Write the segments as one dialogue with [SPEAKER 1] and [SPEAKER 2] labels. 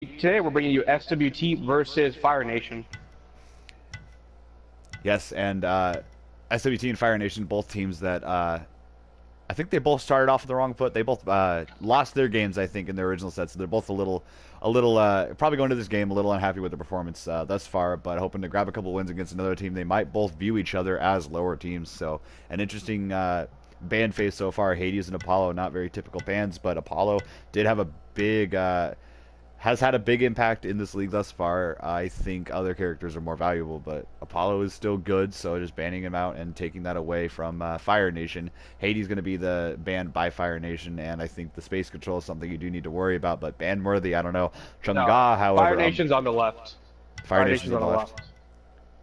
[SPEAKER 1] Today we're bringing you SWT versus Fire Nation.
[SPEAKER 2] Yes, and SWT and Fire Nation, both teams that I think they both started off on the wrong foot. They both lost their games, I think, in their original sets. So they're both a little, probably going to this game a little unhappy with their performance thus far, but hoping to grab a couple wins against another team. They might both view each other as lower teams. So an interesting band phase so far. Hades and Apollo, not very typical bands, but Apollo did have a big has had a big impact in this league thus far. I think other characters are more valuable, but Apollo is still good, so just banning him out and taking that away from Fire Nation. Hades going to be the banned by Fire Nation, and I think the space control is something you do need to worry about, but ban worthy, I don't know.
[SPEAKER 1] No,
[SPEAKER 2] Chunga,
[SPEAKER 1] Fire
[SPEAKER 2] however,
[SPEAKER 1] Nation's on the left.
[SPEAKER 2] Fire Nation's on the left.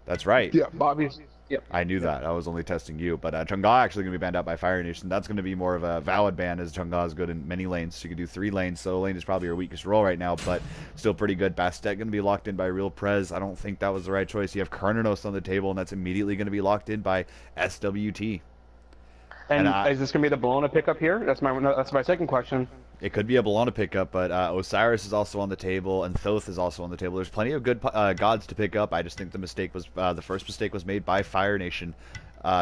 [SPEAKER 2] That's right.
[SPEAKER 1] Yeah, Bobby's. Yep.
[SPEAKER 2] I knew that. I was only testing you. But Chunga actually going to be banned out by Fire Nation. That's going to be more of a valid ban, as Chunga is good in many lanes. She can do 3 lanes. Solo lane is probably her weakest role right now, but still pretty good. Bastet going to be locked in by Real Prez. I don't think that was the right choice. You have Karnanos on the table, and that's immediately going to be locked in by SWT.
[SPEAKER 1] And is this going to be the Bologna pickup here? That's my second question.
[SPEAKER 2] It could be a Bologna pickup, but Osiris is also on the table, and Thoth is also on the table. There's plenty of good gods to pick up. I just think the first mistake was made by Fire Nation,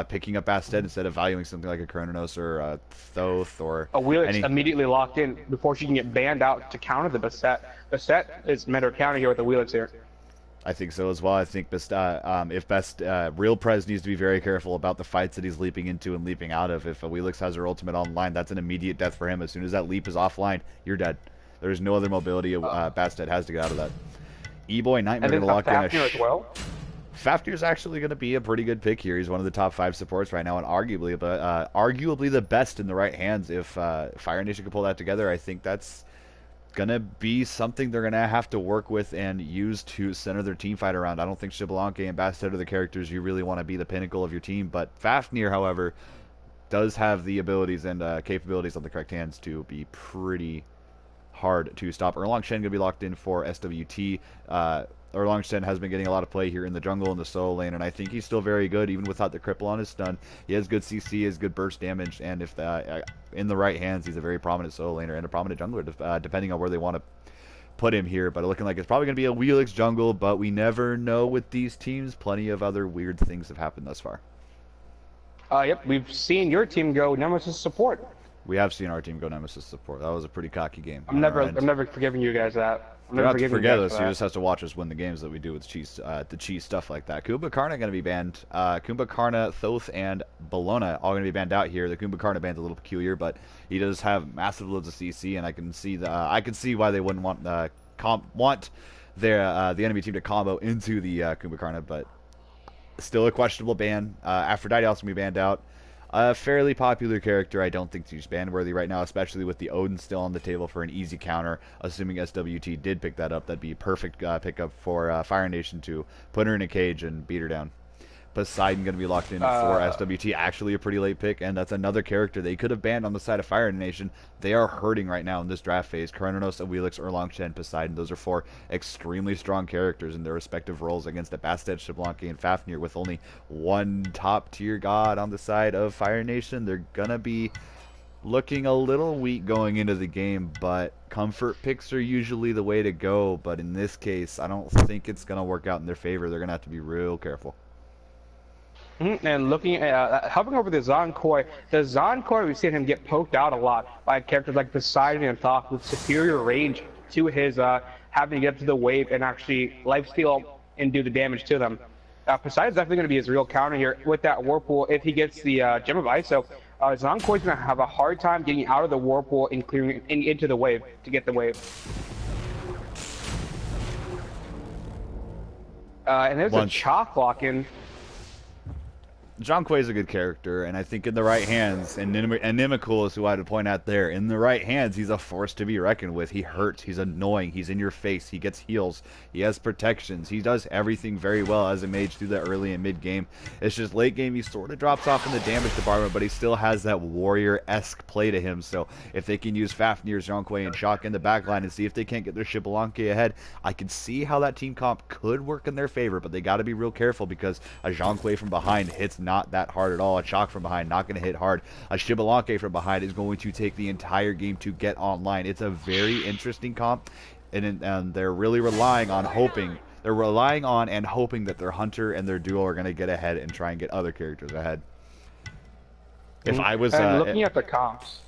[SPEAKER 2] picking up Bastet instead of valuing something like a Kronos or a Thoth or
[SPEAKER 1] A Wheelix immediately locked in before she can get banned out to counter the Bastet. Bastet is meant to counter here with the Wheelix here.
[SPEAKER 2] I think so as well. I think Real Prez needs to be very careful about the fights that he's leaping into and leaping out of. If Wheelix has her ultimate online, that's an immediate death for him. As soon as that leap is offline, you're dead. There's no other mobility Bastet has to get out of that. E-Boy Nightmare going to lock in
[SPEAKER 1] Fafnir as well.
[SPEAKER 2] Fafnir's actually going to be a pretty good pick here. He's one of the top 5 supports right now, and arguably the best in the right hands. If Fire Nation can pull that together, I think that's gonna be something they're gonna have to work with and use to center their team fight around. I don't think Xbalanque and Bastet are the characters you really want to be the pinnacle of your team, but Fafnir, however, does have the abilities and capabilities on the correct hands to be pretty hard to stop. Erlang Shen gonna be locked in for SWT. Erlang Shen has been getting a lot of play here in the jungle in the solo lane, and I think he's still very good, even without the cripple on his stun. He has good CC, he has good burst damage, and if in the right hands, he's a very prominent solo laner and a prominent jungler, depending on where they want to put him here. But looking like it's probably going to be a Wheelix jungle, but we never know with these teams. Plenty of other weird things have happened thus far.
[SPEAKER 1] Yep, we've seen your team go Nemesis support.
[SPEAKER 2] We have seen our team go Nemesis support. That was a pretty cocky game.
[SPEAKER 1] I'm never forgiving you guys that.
[SPEAKER 2] You don't have to forget us. You just have to watch us win the games that we do with the cheese stuff like that. Kumbhakarna going to be banned. Kumbhakarna, Thoth, and Bologna all going to be banned out here. The Kumbhakarna band's a little peculiar, but he does have massive loads of CC, and I can see why they wouldn't want the enemy team to combo into the Kumbhakarna, but still a questionable ban. Aphrodite also going to be banned out. A fairly popular character. I don't think she's ban-worthy right now, especially with the Odin still on the table for an easy counter. Assuming SWT did pick that up, that'd be a perfect pickup for Fire Nation to put her in a cage and beat her down. Poseidon going to be locked in for SWT. Actually a pretty late pick, and that's another character they could have banned on the side of Fire Nation. They are hurting right now in this draft phase. Kronos, Wheelix, Erlang Shen, Poseidon. Those are 4 extremely strong characters in their respective roles against a Bastet, Xbalanque, and Fafnir with only one top-tier god on the side of Fire Nation. They're going to be looking a little weak going into the game, but comfort picks are usually the way to go. But in this case, I don't think it's going to work out in their favor. They're going to have to be real careful.
[SPEAKER 1] And looking at hovering over the Zonkoi, we've seen him get poked out a lot by characters like Poseidon and Thoth with superior range to his having to get up to the wave and actually lifesteal and do the damage to them. Poseidon's definitely going to be his real counter here with that Whirlpool if he gets the Gem of ISO. Zonkoi's going to have a hard time getting out of the Whirlpool and clearing into the wave to get the wave. And there's a chalk lock in.
[SPEAKER 2] John Quay is a good character, and I think in the right hands, and Nimicool is who I had to point out there. In the right hands, he's a force to be reckoned with. He hurts, he's annoying, he's in your face, he gets heals, he has protections, he does everything very well as a mage through the early and mid game. It's just late game, he sort of drops off in the damage department, but he still has that warrior-esque play to him. So if they can use Fafnir, John Quay, and Shock in the backline and see if they can't get their Xbalanque ahead, I can see how that team comp could work in their favor, but they got to be real careful because a John Quay from behind hits not that hard at all. A Shock from behind not going to hit hard. A Xbalanque from behind is going to take the entire game to get online. It's a very interesting comp. and they're really relying on hoping. They're relying on and hoping that their hunter and their duo are going to get ahead and try and get other characters ahead. If I was
[SPEAKER 1] and looking at the comps,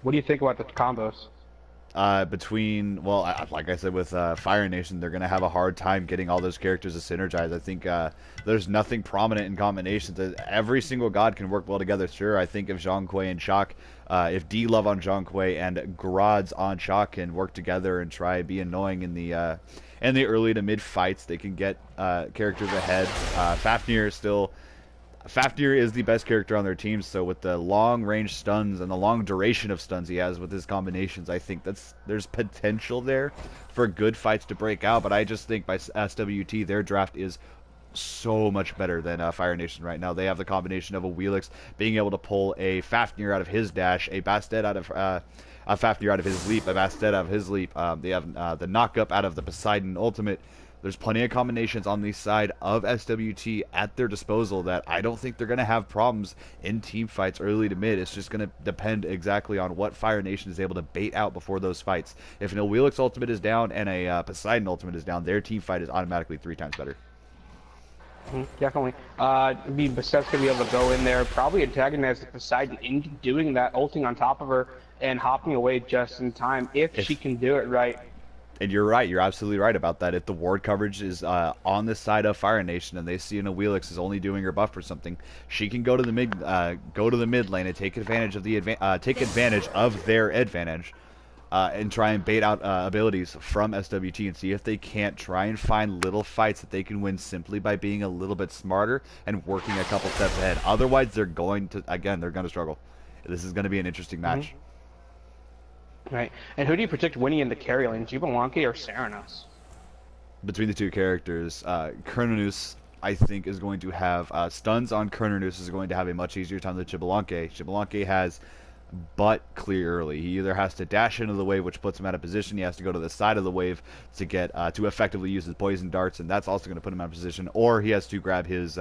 [SPEAKER 1] what do you think about the combos?
[SPEAKER 2] between, well, like I said, with Fire Nation, they're going to have a hard time getting all those characters to synergize. I think there's nothing prominent in combinations. Every single god can work well together. Sure, I think if Zhang Kuei and Shock, if D-Love on Zhang Kuei and Grods on Shock can work together and try be annoying in the early to mid fights, they can get characters ahead. Fafnir is the best character on their team, so with the long-range stuns and the long duration of stuns he has with his combinations, I think there's potential there for good fights to break out, but I just think by SWT, their draft is so much better than Fire Nation right now. They have the combination of a Wheelix being able to pull a Fafnir out of his dash, a Bastet out of a Fafnir out of his leap, a Bastet out of his leap. They have the knock-up out of the Poseidon ultimate. There's plenty of combinations on the side of SWT at their disposal that I don't think they're going to have problems in team fights early to mid. It's just going to depend exactly on what Fire Nation is able to bait out before those fights. If an Wheelix ultimate is down and a Poseidon ultimate is down, their team fight is automatically 3 times better.
[SPEAKER 1] Definitely. Bastet's going to be able to go in there, probably antagonize the Poseidon into doing that, ulting on top of her and hopping away just in time if she can do it right.
[SPEAKER 2] And you're right. You're absolutely right about that. If the ward coverage is on the side of Fire Nation and they see an Wheelix is only doing her buff or something, she can go to the mid lane and take advantage of their advantage and try and bait out abilities from SWT and see if they can't try and find little fights that they can win simply by being a little bit smarter and working a couple steps ahead. Otherwise, they're going to struggle. This is going to be an interesting match.
[SPEAKER 1] Right. And who do you predict winning in the carry lane, Xbalanque or Ceranos?
[SPEAKER 2] Between the two characters, Cernunnos, I think, is going to have stuns on Cernunnos is going to have a much easier time than Xbalanque. Xbalanque has butt clear early. He either has to dash into the wave, which puts him out of position. He has to go to the side of the wave to get to effectively use his poison darts, and that's also going to put him out of position. Or he has to grab his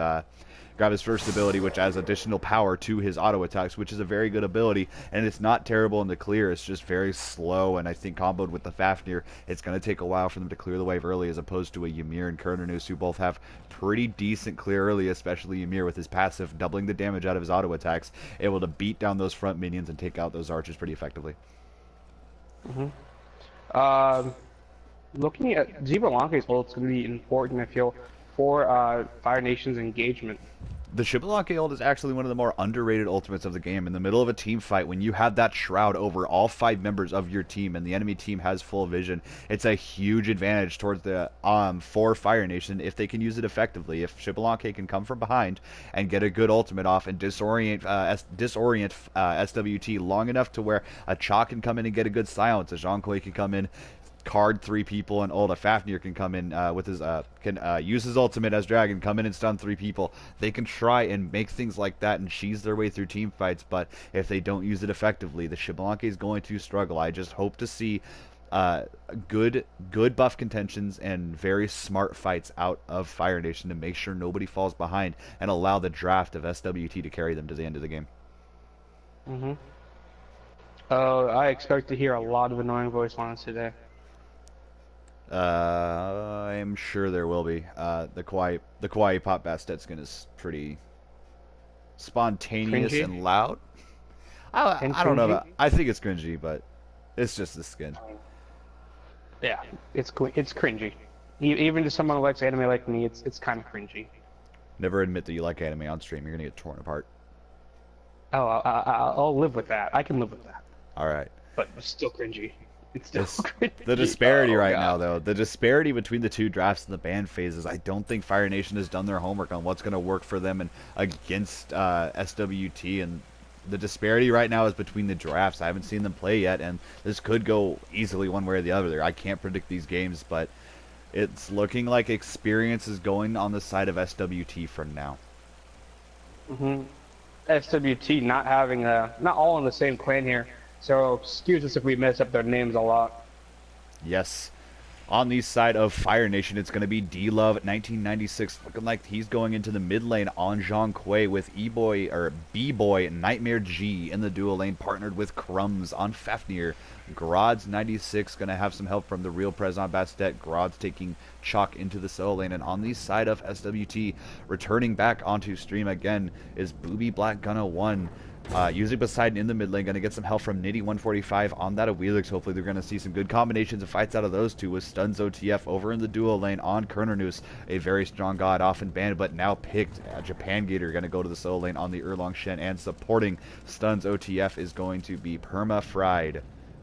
[SPEAKER 2] first ability, which adds additional power to his auto attacks, which is a very good ability, and it's not terrible in the clear. It's just very slow, and I think comboed with the Fafnir, it's going to take a while for them to clear the wave early, as opposed to a Ymir and Cernunnos, who both have pretty decent clear early, especially Ymir with his passive doubling the damage out of his auto attacks, able to beat down those front minions and take out those archers pretty effectively.
[SPEAKER 1] Looking at Xbalanque's ult, it's going to be important, I feel, for Fire Nation's engagement.
[SPEAKER 2] The Xbalanque ult is actually one of the more underrated ultimates of the game. In the middle of a team fight, when you have that shroud over all 5 members of your team and the enemy team has full vision, it's a huge advantage towards the for Fire Nation if they can use it effectively. If Xbalanque can come from behind and get a good ultimate off and disorient SWT long enough to where a Cha can come in and get a good silence, a Zhang Kuei can come in, card 3 people, and Ulta Fafnir can come in with his use his ultimate as Dragon, come in and stun 3 people. They can try and make things like that and cheese their way through team fights, but if they don't use it effectively, the Xbalanque is going to struggle. I just hope to see good buff contentions and very smart fights out of Fire Nation to make sure nobody falls behind and allow the draft of SWT to carry them to the end of the game.
[SPEAKER 1] I expect to hear a lot of annoying voice lines today.
[SPEAKER 2] I'm sure there will be. The Kawaii Pop Bastet skin is pretty spontaneous
[SPEAKER 1] Cringy?
[SPEAKER 2] and loud. I don't know. I think it's cringy, but it's just the skin.
[SPEAKER 1] Yeah, it's cringy. Even to someone who likes anime like me, it's kind of cringy.
[SPEAKER 2] Never admit that you like anime on stream. You're gonna get torn apart.
[SPEAKER 1] Oh, I'll live with that. I can live with that.
[SPEAKER 2] All right.
[SPEAKER 1] But it's still cringy. It's still cringy.
[SPEAKER 2] The disparity now, though. The disparity between the two drafts and the ban phases, I don't think Fire Nation has done their homework on what's going to work for them and against SWT. And the disparity right now is between the drafts. I haven't seen them play yet, and this could go easily one way or the other. I can't predict these games, but it's looking like experience is going on the side of SWT for now.
[SPEAKER 1] SWT not having not all in the same clan here. So excuse us if we mess up their names a lot.
[SPEAKER 2] Yes. On the side of Fire Nation, it's going to be D-Love 1996, looking like he's going into the mid lane on Zhang Kui with E-Boy, or B-Boy Nightmare G in the dual lane, partnered with Crumbs on Fafnir. Grods 96 going to have some help from the Real Prez on Bastet. Grods taking Chalk into the solo lane. And on the side of SWT, returning back onto stream again is Booby Black Gunna 1. Using Poseidon in the mid lane, going to get some help from Nitty 145 on that Awelix. Hopefully they're going to see some good combinations of fights out of those two with Stuns OTF over in the duo lane on Kernernus, a very strong god, often banned but now picked. Japan Gator going to go to the solo lane on the Erlong Shen, and supporting Stuns OTF is going to be Perma-Fried.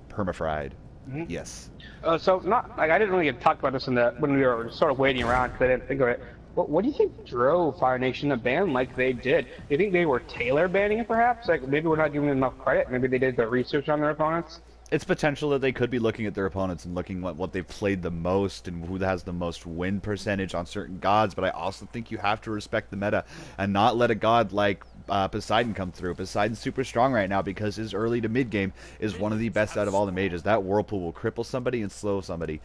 [SPEAKER 2] Perma-Fried. Mm-hmm. Yes.
[SPEAKER 1] So not like I didn't really get to talk about this when we were sort of waiting around because I didn't think of it. What do you think drove Fire Nation to ban like they did? Do you think they were tailor banning it, perhaps? Like, maybe we're not giving them enough credit. Maybe they did the research on their opponents?
[SPEAKER 2] It's potential that they could be looking at their opponents and looking at what they've played the most and who has the most win percentage on certain gods, but I also think you have to respect the meta and not let a god like Poseidon come through. Poseidon's super strong right now because his early to mid game is one of the best out of all the mages. That Whirlpool will cripple somebody and slow somebody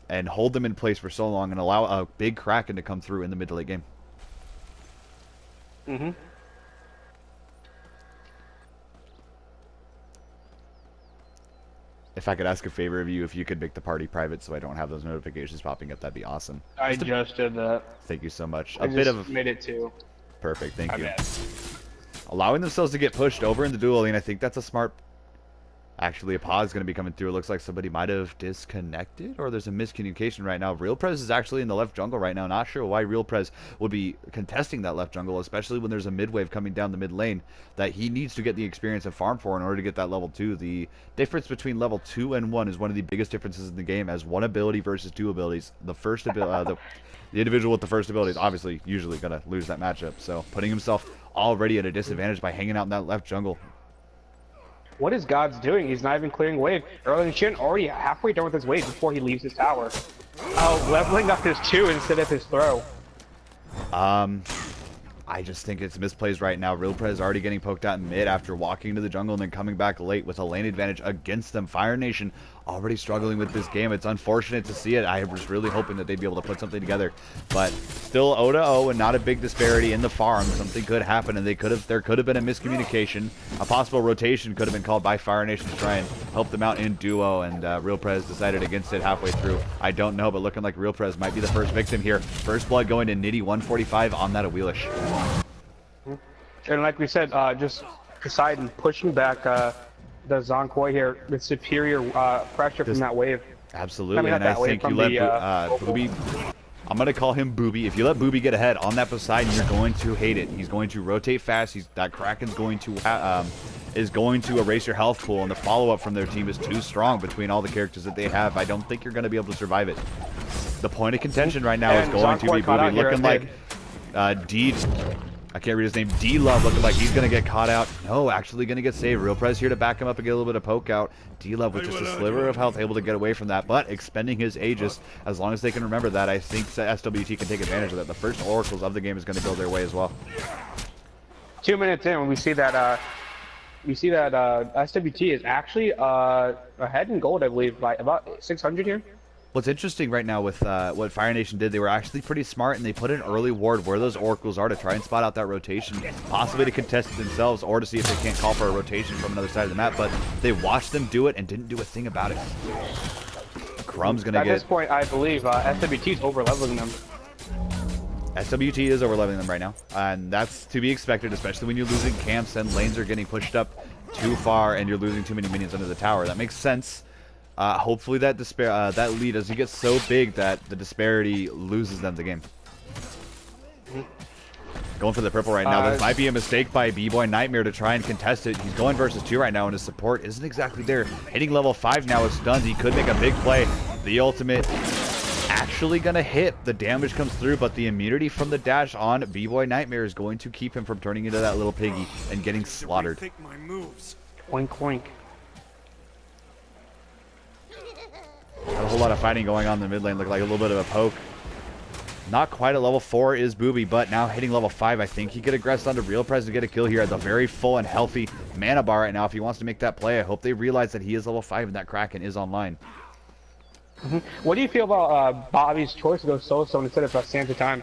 [SPEAKER 2] and hold them in place for so long and allow a big Kraken to come through in the mid to late game.
[SPEAKER 1] Mm-hmm.
[SPEAKER 2] If I could ask a favor of you, if you could make the party private so I don't have those notifications popping up, that'd be awesome.
[SPEAKER 1] I just did that.
[SPEAKER 2] Thank you so much.
[SPEAKER 1] I just made it too.
[SPEAKER 2] Perfect, thank you. Allowing themselves to get pushed over in the dual lane, I think that's a smart... Actually, a pod is going to be coming through. It looks like somebody might have disconnected, or there's a miscommunication right now. Real Prez is actually in the left jungle right now. Not sure why Real Prez would be contesting that left jungle, especially when there's a mid wave coming down the mid lane that he needs to get the experience and farm for in order to get that level 2. The difference between level 2 and 1 is one of the biggest differences in the game, as one ability versus two abilities. The first ability, the individual with the first ability is obviously usually going to lose that matchup. So putting himself already at a disadvantage by hanging out in that left jungle.
[SPEAKER 1] What is God's doing? He's not even clearing wave. Erling Shin already halfway done with his wave before he leaves his tower. Oh, leveling up his 2 instead of his throw.
[SPEAKER 2] I just think it's misplays right now. Real Prez already getting poked out in mid after walking into the jungle and then coming back late with a lane advantage against them. Fire Nation already struggling with this game. It's unfortunate to see it. I was really hoping that they'd be able to put something together. But still 0-0 and not a big disparity in the farm. Something could happen, and there could have been a miscommunication. A possible rotation could have been called by Fire Nation to try and help them out in duo, and Real Prez decided against it halfway through. I don't know, but looking like Real Prez might be the first victim here. First blood going to Nitty 145 on that Awelish.
[SPEAKER 1] And like we said, just Poseidon pushing back the Zhang Kui here with superior pressure from that wave.
[SPEAKER 2] Absolutely, and I think you let Booby... I'm going to call him Booby. If you let Booby get ahead on that Poseidon, you're going to hate it. He's going to rotate fast. That Kraken's going to erase your health pool, and the follow-up from their team is too strong between all the characters that they have. I don't think you're going to be able to survive it. The point of contention right now is going to be Booby looking like I can't read his name. D-Love looking like he's going to get caught out. No, actually going to get saved. Real Prez here to back him up and get a little bit of poke out. D-Love with just a sliver of health able to get away from that, but expending his Aegis. As long as they can remember that, I think SWT can take advantage of that. The first oracles of the game is going to go their way as well.
[SPEAKER 1] 2 minutes in, we see that SWT is actually ahead in gold, I believe, by about 600 here.
[SPEAKER 2] What's interesting right now with what Fire Nation did, they were actually pretty smart, and they put an early ward where those oracles are to try and spot out that rotation, possibly to contest it themselves or to see if they can't call for a rotation from another side of the map, but they watched them do it and didn't do a thing about it. Crumb's going to get...
[SPEAKER 1] At this point, I believe SWT is over-leveling them.
[SPEAKER 2] SWT is over-leveling them right now, and that's to be expected, especially when you're losing camps and lanes are getting pushed up too far and you're losing too many minions under the tower. That makes sense. Hopefully that lead doesn't get so big that the disparity loses them the game. Going for the purple right now. There might be a mistake by B-Boy Nightmare to try and contest it. He's going versus 2 right now, and his support isn't exactly there. Hitting level 5 now with stuns. He could make a big play. The ultimate actually going to hit. The damage comes through, but the immunity from the dash on B-Boy Nightmare is going to keep him from turning into that little piggy and getting slaughtered.
[SPEAKER 1] Wink, wink.
[SPEAKER 2] Not a whole lot of fighting going on in the mid lane. Looked like a little bit of a poke. Not quite at level 4 is Booby, but now hitting level 5, I think he could aggress onto Real Prez to get a kill here. Has a very full and healthy mana bar right now if he wants to make that play. I hope they realize that he is level 5 and that Kraken is online.
[SPEAKER 1] What do you feel about Bobby's choice to go Soul Stone instead of Sands of Time?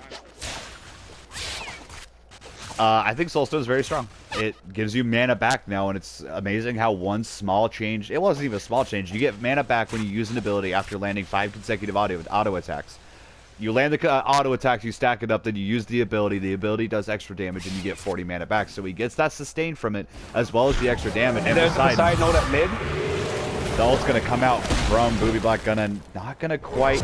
[SPEAKER 2] I think Soulstone is very strong. It gives you mana back now, and it's amazing how one small change, it wasn't even a small change, you get mana back when you use an ability after landing 5 consecutive auto attacks. You land the auto attacks, you stack it up, then you use the ability does extra damage, and you get 40 mana back. So he gets that sustain from it, as well as the extra damage. And
[SPEAKER 1] there's a side note at mid.
[SPEAKER 2] The ult's going to come out from Booby Black Gunna, not going to quite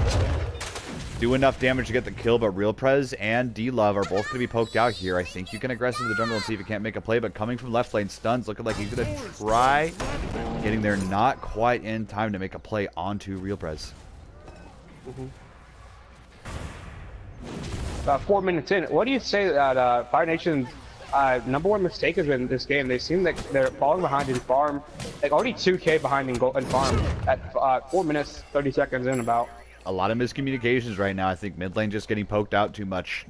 [SPEAKER 2] do enough damage to get the kill, but Real Prez and D-Love are both going to be poked out here. I think you can aggressive the jungle and see if you can't make a play, but coming from left lane, Stuns looking like he's going to try getting there, not quite in time to make a play onto Real Prez.
[SPEAKER 1] 4 minutes in, what do you say that Fire Nation's #1 mistake has been in this game? They seem like they're falling behind in farm, like already 2K behind in farm at 4 minutes 30 seconds in about.
[SPEAKER 2] A lot of miscommunications right now. I think mid lane just getting poked out too much.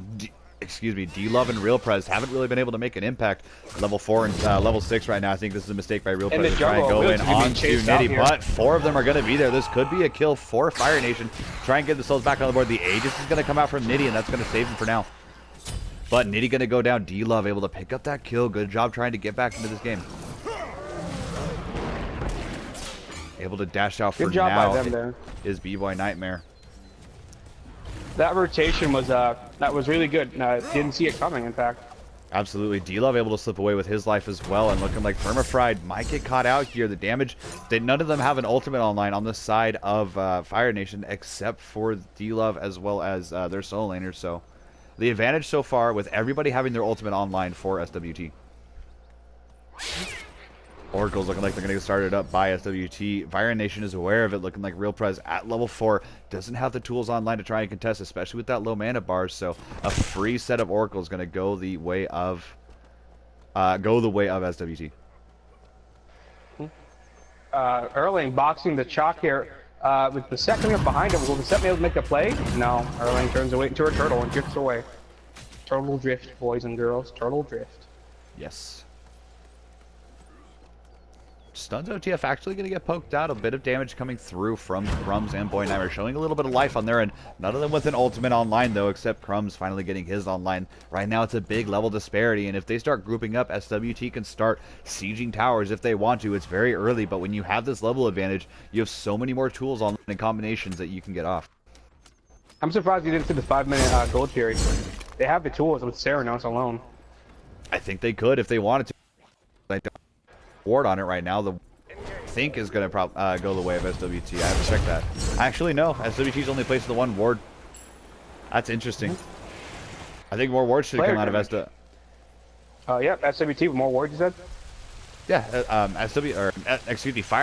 [SPEAKER 2] D-Love and Real Prez haven't really been able to make an impact. Level 4 and level 6 right now. I think this is a mistake by Real Prez to try and go in onto Nitty, but 4 of them are going to be there. This could be a kill for Fire Nation. Try and get the souls back on the board. The Aegis is going to come out from Nitty, and that's going to save him for now. But Nitty going to go down. D-Love able to pick up that kill. Good job trying to get back into this game. Able to dash out for now
[SPEAKER 1] by them there.
[SPEAKER 2] Is B-Boy Nightmare.
[SPEAKER 1] That rotation was really good. Didn't see it coming, in fact.
[SPEAKER 2] Absolutely. D-Love able to slip away with his life as well, and looking like Permafried might get caught out here. The damage, none of them have an ultimate online on the side of Fire Nation, except for D-Love as well as their solo laners. So the advantage so far with everybody having their ultimate online for SWT. Oracle's looking like they're going to get started up by SWT. Fire Nation is aware of it, looking like Real Prez at level 4 doesn't have the tools online to try and contest, especially with that low mana bar. So a free set of Oracle is going to go the way of SWT.
[SPEAKER 1] Erling boxing the chalk here with the second up behind him. Will the set be able to make a play? No. Erling turns away into a turtle and drifts away. Turtle drift, boys and girls. Turtle drift.
[SPEAKER 2] Yes. Stuns OTF actually going to get poked out. A bit of damage coming through from Crumbs and Boy Nightmare, showing a little bit of life on their end. None of them with an ultimate online, though, except Crumbs finally getting his online. Right now, it's a big level disparity, and if they start grouping up, SWT can start sieging towers if they want to. It's very early, but when you have this level advantage, you have so many more tools online and combinations that you can get off.
[SPEAKER 1] I'm surprised you didn't see the 5-minute gold fury. They have the tools with Seranos alone.
[SPEAKER 2] I think they could if they wanted to. I don't ward on it right now. The think is going to go the way of SWT. I have to check that. Actually, no. SWT's only placed the one ward. That's interesting. I think more wards should come out of SWT.
[SPEAKER 1] Yep, SWT with more wards, you said?
[SPEAKER 2] Yeah, Fire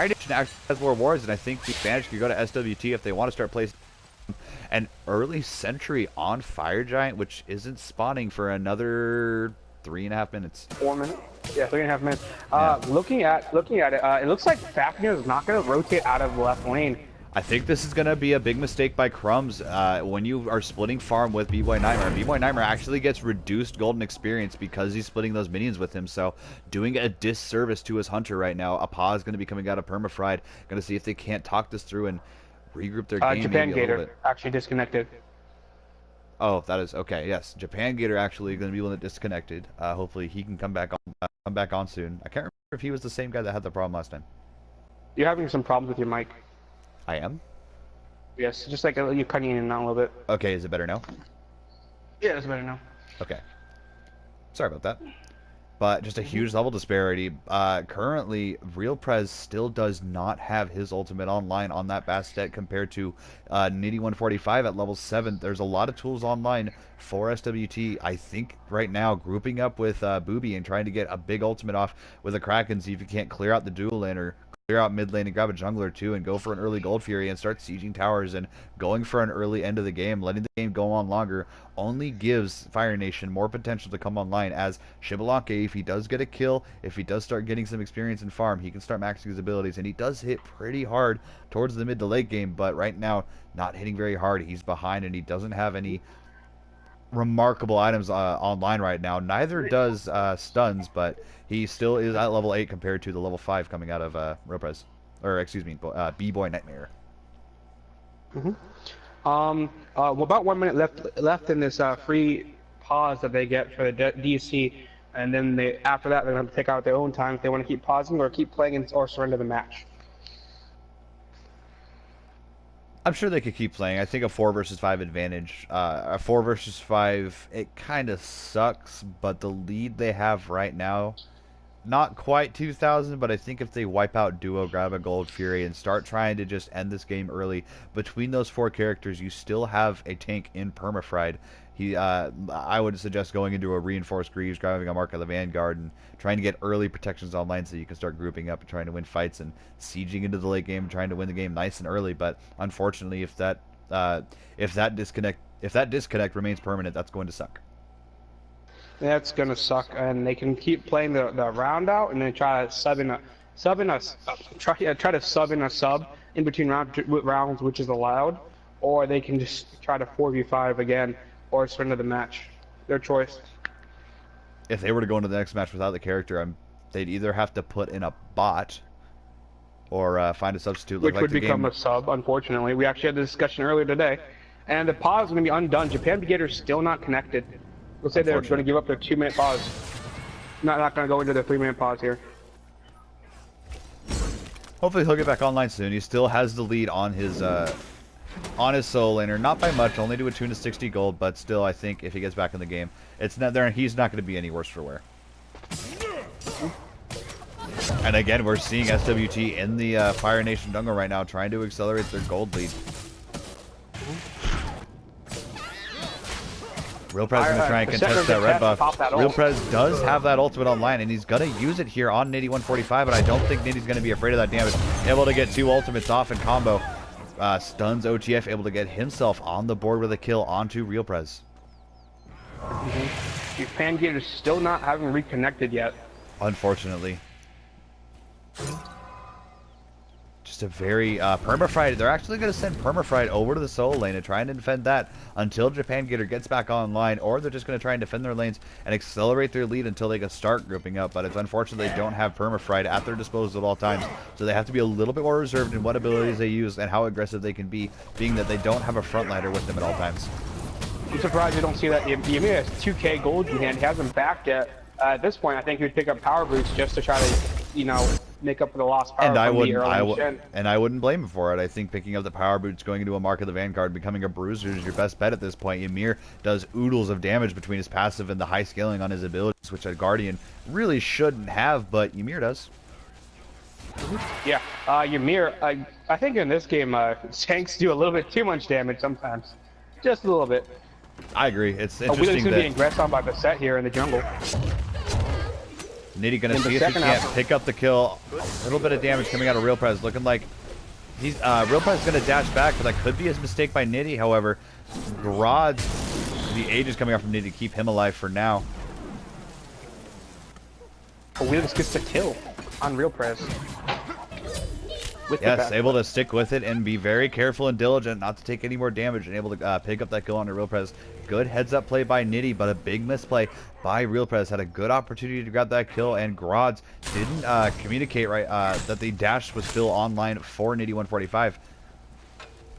[SPEAKER 2] Nation actually has more wards, and I think the advantage could go to SWT if they want to start placing an early sentry on Fire Giant, which isn't spawning for another 3.5 minutes.
[SPEAKER 1] 4 minutes? Yeah, 3.5 minutes. Looking at it, it looks like Fafnir is not going to rotate out of the left lane.
[SPEAKER 2] I think this is going to be a big mistake by Crumbs when you are splitting farm with B-Boy Nightmare. B-Boy Nightmare actually gets reduced golden experience because he's splitting those minions with him, so doing a disservice to his hunter right now. Apa is going to be coming out of Permafried. Going to see if they can't talk this through and regroup their game
[SPEAKER 1] Japan
[SPEAKER 2] maybe a little
[SPEAKER 1] Gator
[SPEAKER 2] bit.
[SPEAKER 1] actually disconnected.
[SPEAKER 2] Oh, that is okay. Yes, Japan Gator actually going to be one that disconnected. Hopefully he can come back on soon. I can't remember if he was the same guy that had the problem last time.
[SPEAKER 1] You're having some problems with your mic.
[SPEAKER 2] I am?
[SPEAKER 1] Yes, just like you're cutting in and out a little bit.
[SPEAKER 2] Okay, is it better now?
[SPEAKER 1] Yeah, it's better now.
[SPEAKER 2] Okay. Sorry about that. But just a huge level disparity. Currently, Real Prez still does not have his ultimate online on that Bastet compared to Nitty 145 at level 7. There's a lot of tools online for SWT. I think right now, grouping up with Booby and trying to get a big ultimate off with a Kraken, see if you can't clear out the dual lane or clear out mid lane and grab a jungler too and go for an early gold fury and start sieging towers and going for an early end of the game, letting the game go on longer, only gives Fire Nation more potential to come online. As Shibalanke, if he does get a kill, if he does start getting some experience in farm, he can start maxing his abilities, and he does hit pretty hard towards the mid to late game, but right now not hitting very hard. He's behind and he doesn't have any remarkable items online right now. Neither does Stuns, but he still is at level 8 compared to the level 5 coming out of Ropez. Or, excuse me, B-Boy Nightmare.
[SPEAKER 1] Well, about 1 minute left in this free pause that they get for the DC, and then after that they're going to take out their own time if they want to keep pausing or keep playing or surrender the match.
[SPEAKER 2] I'm sure they could keep playing. I think a 4 versus 5 advantage. A 4 versus 5, it kind of sucks, but the lead they have right now, not quite 2,000, but I think if they wipe out Duo, grab a Gold Fury, and start trying to just end this game early, between those 4 characters, you still have a tank in Permafried. I would suggest going into a Reinforced Greaves, grabbing a Mark of the Vanguard, and trying to get early protections online so you can start grouping up and trying to win fights and sieging into the late game, trying to win the game nice and early. But unfortunately, if that disconnect remains permanent, that's going to suck.
[SPEAKER 1] That's gonna suck, and they can keep playing the round out, and then try to sub in a try to sub in a sub in between rounds, which is allowed, or they can just try to 4v5 again or surrender the match. Their choice.
[SPEAKER 2] If they were to go into the next match without the character, they'd either have to put in a bot or find a substitute.
[SPEAKER 1] Which would become a sub, unfortunately. We actually had this discussion earlier today, and the pause is gonna be undone. Japan Beginner's still not connected. Let's say they're going to give up their 2-minute pause. Not going to go into their 3-minute pause here.
[SPEAKER 2] Hopefully he'll get back online soon. He still has the lead on his solo laner, not by much, only to a tune of 60 gold, but still, I think if he gets back in the game, it's not there. He's not going to be any worse for wear. And again, we're seeing SWT in the Fire Nation jungle right now, trying to accelerate their gold lead. Real Prez is going to try and contest that red buff. Real Prez does have that ultimate online, and he's going to use it here on Nitty 145, but I don't think Nitty's going to be afraid of that damage. Able to get 2 ultimates off in combo. Stuns OTF, able to get himself on the board with a kill onto Real Prez.
[SPEAKER 1] Japan Gate is still not having reconnected yet.
[SPEAKER 2] Unfortunately. Just a very Permafried. They're actually going to send Permafried over to the solo lane and try and defend that until Japan Gator gets back online, or they're just going to try and defend their lanes and accelerate their lead until they can start grouping up. But it's unfortunate they don't have Permafried at their disposal at all times, so they have to be a little bit more reserved in what abilities they use and how aggressive they can be, being that they don't have a frontliner with them at all times.
[SPEAKER 1] I'm surprised you don't see that. Ymir has 2k gold in hand. He hasn't backed yet. At this point, I think he would pick up power boots just to try to, you know, make up for the lost power.
[SPEAKER 2] And I wouldn't blame him for it. I think picking up the power boots, going into a Mark of the Vanguard, becoming a bruiser is your best bet at this point. Ymir does oodles of damage between his passive and the high scaling on his abilities, which a Guardian really shouldn't have, but Ymir does.
[SPEAKER 1] Yeah, Ymir, I think in this game, tanks do a little bit too much damage sometimes. Just a little bit.
[SPEAKER 2] I agree. It's interesting
[SPEAKER 1] Wheeler's going to be aggressed on by Beset here in the jungle.
[SPEAKER 2] Nitty gonna see if he can't pick up the kill. A little bit of damage coming out of Real Prez, looking like he's Real Prez is gonna dash back, but that could be his mistake by Nitty. However, Garad, the age is coming out from Nitty to keep him alive for now.
[SPEAKER 1] Wheeler just gets the kill on Real Prez.
[SPEAKER 2] Yes, able to stick with it and be very careful and diligent not to take any more damage, and able to pick up that kill on the Real Prez. Good heads-up play by Nitty, but a big misplay by Real Prez. Had a good opportunity to grab that kill, and Grods didn't communicate right that the dash was still online for Nitty 145.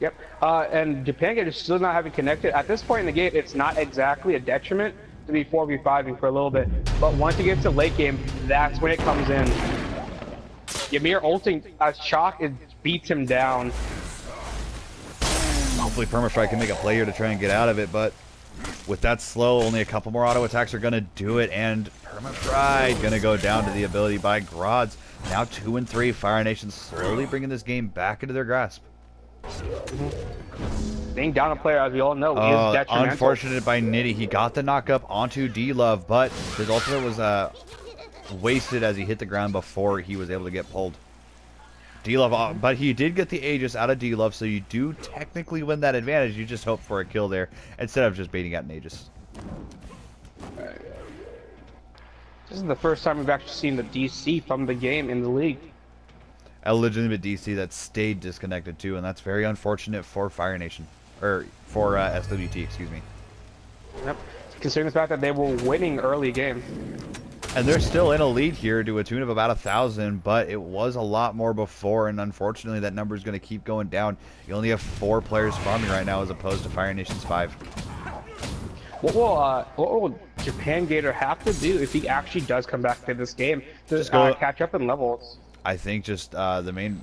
[SPEAKER 1] Yep, and Japan Gate is still not having connected. At this point in the game, it's not exactly a detriment to be 4v5ing for a little bit, but once it gets to late game, that's when it comes in. Ymir ulting as Shock beats him down.
[SPEAKER 2] Hopefully Permafried can make a play here to try and get out of it, but with that slow, only a couple more auto attacks are going to do it, and Permafried going to go down to the ability by Grods. Now 2 and 3, Fire Nation slowly bringing this game back into their grasp.
[SPEAKER 1] Being down a player, as we all know, is detrimental.
[SPEAKER 2] Unfortunate by Nitty. He got the knock-up onto D-Love, but his ultimate was wasted as he hit the ground before he was able to get pulled. D-Love, but he did get the Aegis out of D-Love, so you do technically win that advantage. You just hope for a kill there instead of just baiting out an Aegis.
[SPEAKER 1] This is the first time we've actually seen the DC from the game in the league.
[SPEAKER 2] A legitimate DC that stayed disconnected too, and that's very unfortunate for Fire Nation, or for SWT, excuse me.
[SPEAKER 1] Yep. Considering the fact that they were winning early game.
[SPEAKER 2] And they're still in a lead here to a tune of about 1,000, but it was a lot more before, and unfortunately that number is going to keep going down. You only have 4 players farming right now as opposed to Fire Nation's 5.
[SPEAKER 1] What will Japan Gator have to do if he actually does come back to this game to catch up in levels?
[SPEAKER 2] I think just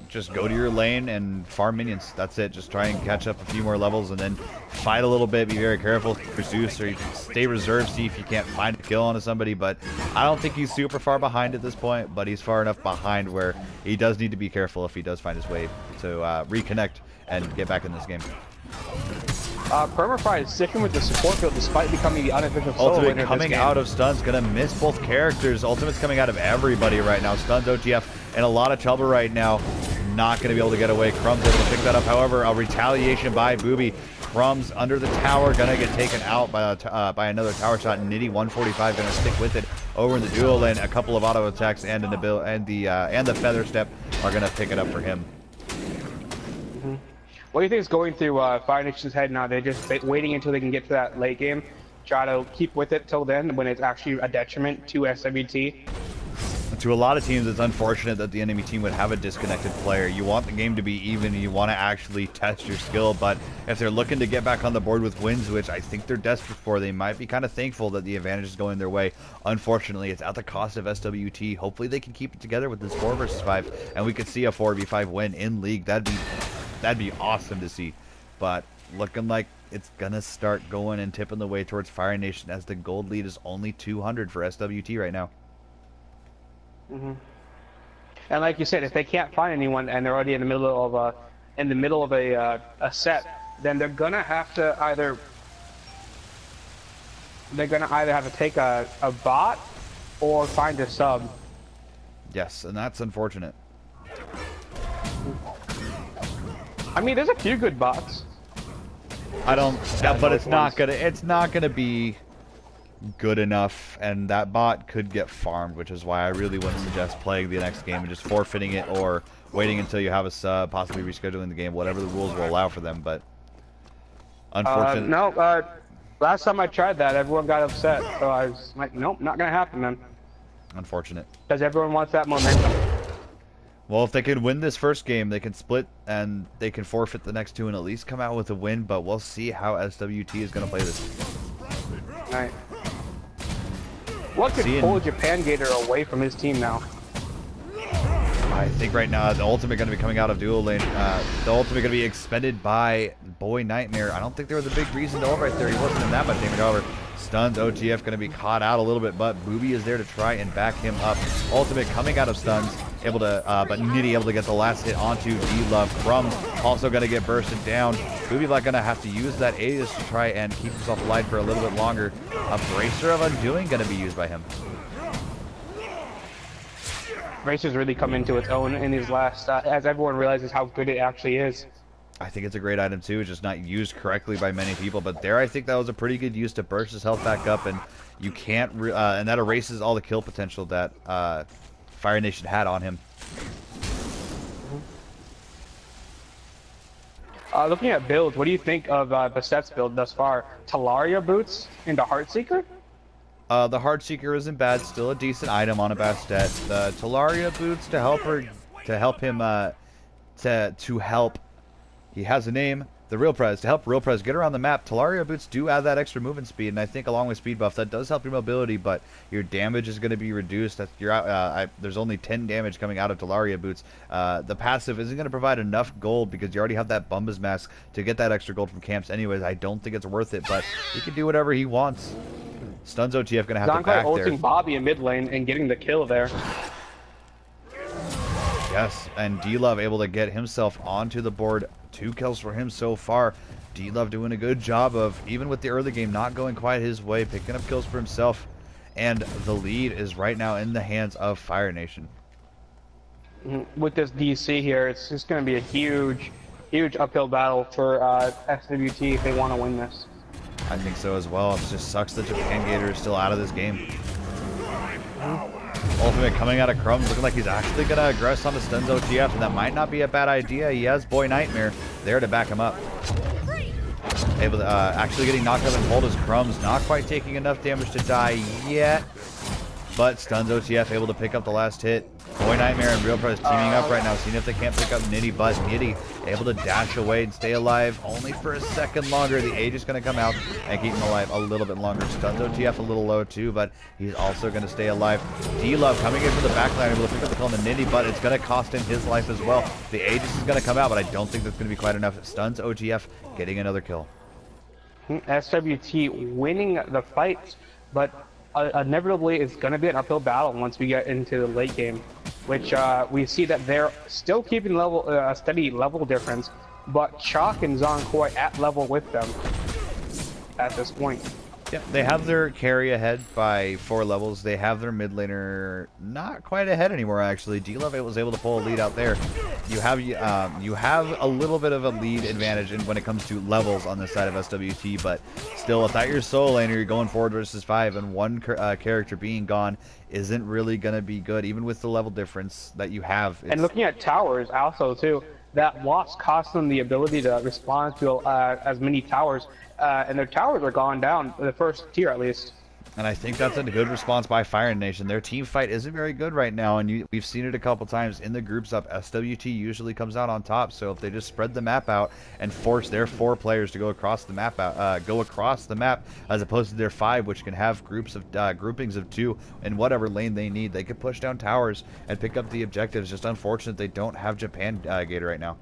[SPEAKER 2] just go to your lane and farm minions. That's it. Just try and catch up a few more levels and then fight a little bit. Be very careful. Zeus, or you can stay reserved, see if you can't find a kill onto somebody. But I don't think he's super far behind at this point, but he's far enough behind where he does need to be careful if he does find his way to reconnect and get back in this game.
[SPEAKER 1] Permafry is sticking with the support field despite becoming the unofficial solo
[SPEAKER 2] Ultimate
[SPEAKER 1] winner
[SPEAKER 2] coming out of stuns, gonna miss both characters. Ultimate's coming out of everybody right now. Stuns, OTF, in a lot of trouble right now. Not gonna be able to get away. Crumb's able to pick that up. However, a retaliation by Booby. Crumbs under the tower, gonna get taken out by another tower shot. Nitty 145 gonna stick with it over in the dual lane. A couple of auto attacks and the feather step are gonna pick it up for him.
[SPEAKER 1] What do you think is going through Fire Nation's head now? They're just waiting until they can get to that late game, try to keep with it till then when it's actually a detriment to SWT?
[SPEAKER 2] To a lot of teams, it's unfortunate that the enemy team would have a disconnected player. You want the game to be even, you want to actually test your skill, but if they're looking to get back on the board with wins, which I think they're desperate for, they might be kind of thankful that the advantage is going their way. Unfortunately, it's at the cost of SWT. Hopefully they can keep it together with this 4 versus 5, and we could see a 4v5 win in League. That'd be awesome to see, but looking like it's gonna start going and tipping the way towards Fire Nation as the gold lead is only 200 for SWT right now.
[SPEAKER 1] And like you said, if they can't find anyone and they're already in the middle of a set, then they're gonna have to either take a bot or find a sub.
[SPEAKER 2] Yes, and that's unfortunate.
[SPEAKER 1] I mean, there's a few good bots.
[SPEAKER 2] But it's not gonna be good enough, and that bot could get farmed, which is why I really wouldn't suggest playing the next game and just forfeiting it or waiting until you have a sub, possibly rescheduling the game, whatever the rules will allow for them. But unfortunately,
[SPEAKER 1] last time I tried that, everyone got upset, so I was like, nope, not gonna happen then.
[SPEAKER 2] Unfortunate.
[SPEAKER 1] Because everyone wants that momentum.
[SPEAKER 2] Well, if they can win this first game, they can split and they can forfeit the next 2 and at least come out with a win, but we'll see how SWT is going to play this.
[SPEAKER 1] Alright. What could pull Japan Gator away from his team now?
[SPEAKER 2] I think right now the ultimate going to be coming out of dual lane. The ultimate going to be expended by Boy Nightmare. I don't think there was a big reason to ult right there. He wasn't in that much damage. However, stuns, OTF going to be caught out a little bit, but Booby is there to try and back him up. Ultimate coming out of stuns. Able to, but Nitty able to get the last hit onto D-Love. Crumbs also going to get bursted down. Booby like going to have to use that Aegis to try and keep himself alive for a little bit longer. A Bracer of Undoing going to be used by him.
[SPEAKER 1] Bracer's really come into its own in these last, as everyone realizes how good it actually is.
[SPEAKER 2] I think it's a great item too. It's just not used correctly by many people, but there I think that was a pretty good use to burst his health back up, and you can't, and that erases all the kill potential that Fire Nation had on him.
[SPEAKER 1] Looking at builds, what do you think of Basette's build thus far? Talaria boots into Heartseeker?
[SPEAKER 2] The Heartseeker isn't bad, still a decent item on a Bastet. The Talaria boots to help he has a name, the Real Prez, to help Real Prez get around the map. Talaria boots do add that extra movement speed, and I think along with speed buff, that does help your mobility, but your damage is going to be reduced. There's only 10 damage coming out of Talaria boots. The passive isn't going to provide enough gold because you already have that Bumba's Mask to get that extra gold from camps anyways. I don't think it's worth it, but he can do whatever he wants. Stuns OTF going to have to back there.
[SPEAKER 1] Ulting Bobby in mid lane and getting the kill there.
[SPEAKER 2] Yes, and D-Love able to get himself onto the board. 2 kills for him so far. D-Love doing a good job of, even with the early game not going quite his way, picking up kills for himself. And the lead is right now in the hands of Fire Nation.
[SPEAKER 1] With this DC here, it's just going to be a huge uphill battle for SWT if they want to win this.
[SPEAKER 2] I think so as well. It just sucks that Japan Gator is still out of this game. Ultimate coming out of Crumbs, looking like he's actually going to aggress on the stuns OTF, and that might not be a bad idea. He has Boy Nightmare there to back him up. Able to, actually getting knocked up and hold as Crumbs, not quite taking enough damage to die yet. but stuns OTF, able to pick up the last hit. Boy Nightmare and Real Press teaming up right now, seeing if they can't pick up Nitty, but Nitty able to dash away and stay alive only for a second longer. The Age is going to come out and keep him alive a little bit longer. Stuns OTF a little low too, but he's also going to stay alive. D-Love coming in from the backline, able to pick up the kill on the Nitty, but it's going to cost him his life as well. The Aegis is going to come out, but I don't think that's going to be quite enough. Stuns OTF getting another kill.
[SPEAKER 1] SWT winning the fight, but inevitably it's going to be an uphill battle once we get into the late game, which we see that they're still keeping a steady level difference, but Chalk and Zonkoi at level with them at this point.
[SPEAKER 2] Yeah, they have their carry ahead by 4 levels. They have their mid laner not quite ahead anymore, actually. D-Love was able to pull a lead out there. You have a little bit of a lead advantage when it comes to levels on this side of SWT, but still, without your solo laner, you're going 4 versus 5, and one character being gone isn't really going to be good, even with the level difference that you have.
[SPEAKER 1] And looking at towers also, too, that loss cost them the ability to respond to as many towers, and their towers are gone down, the first tier at least.
[SPEAKER 2] And I think that's a good response by Fire Nation. Their team fight isn't very good right now, and we've seen it a couple times in the groups up. SWT usually comes out on top, so if they just spread the map out and force their 4 players to go across the map as opposed to their 5, which can have groupings of 2 in whatever lane they need, they could push down towers and pick up the objectives. Just unfortunate they don't have Japan Gator right now.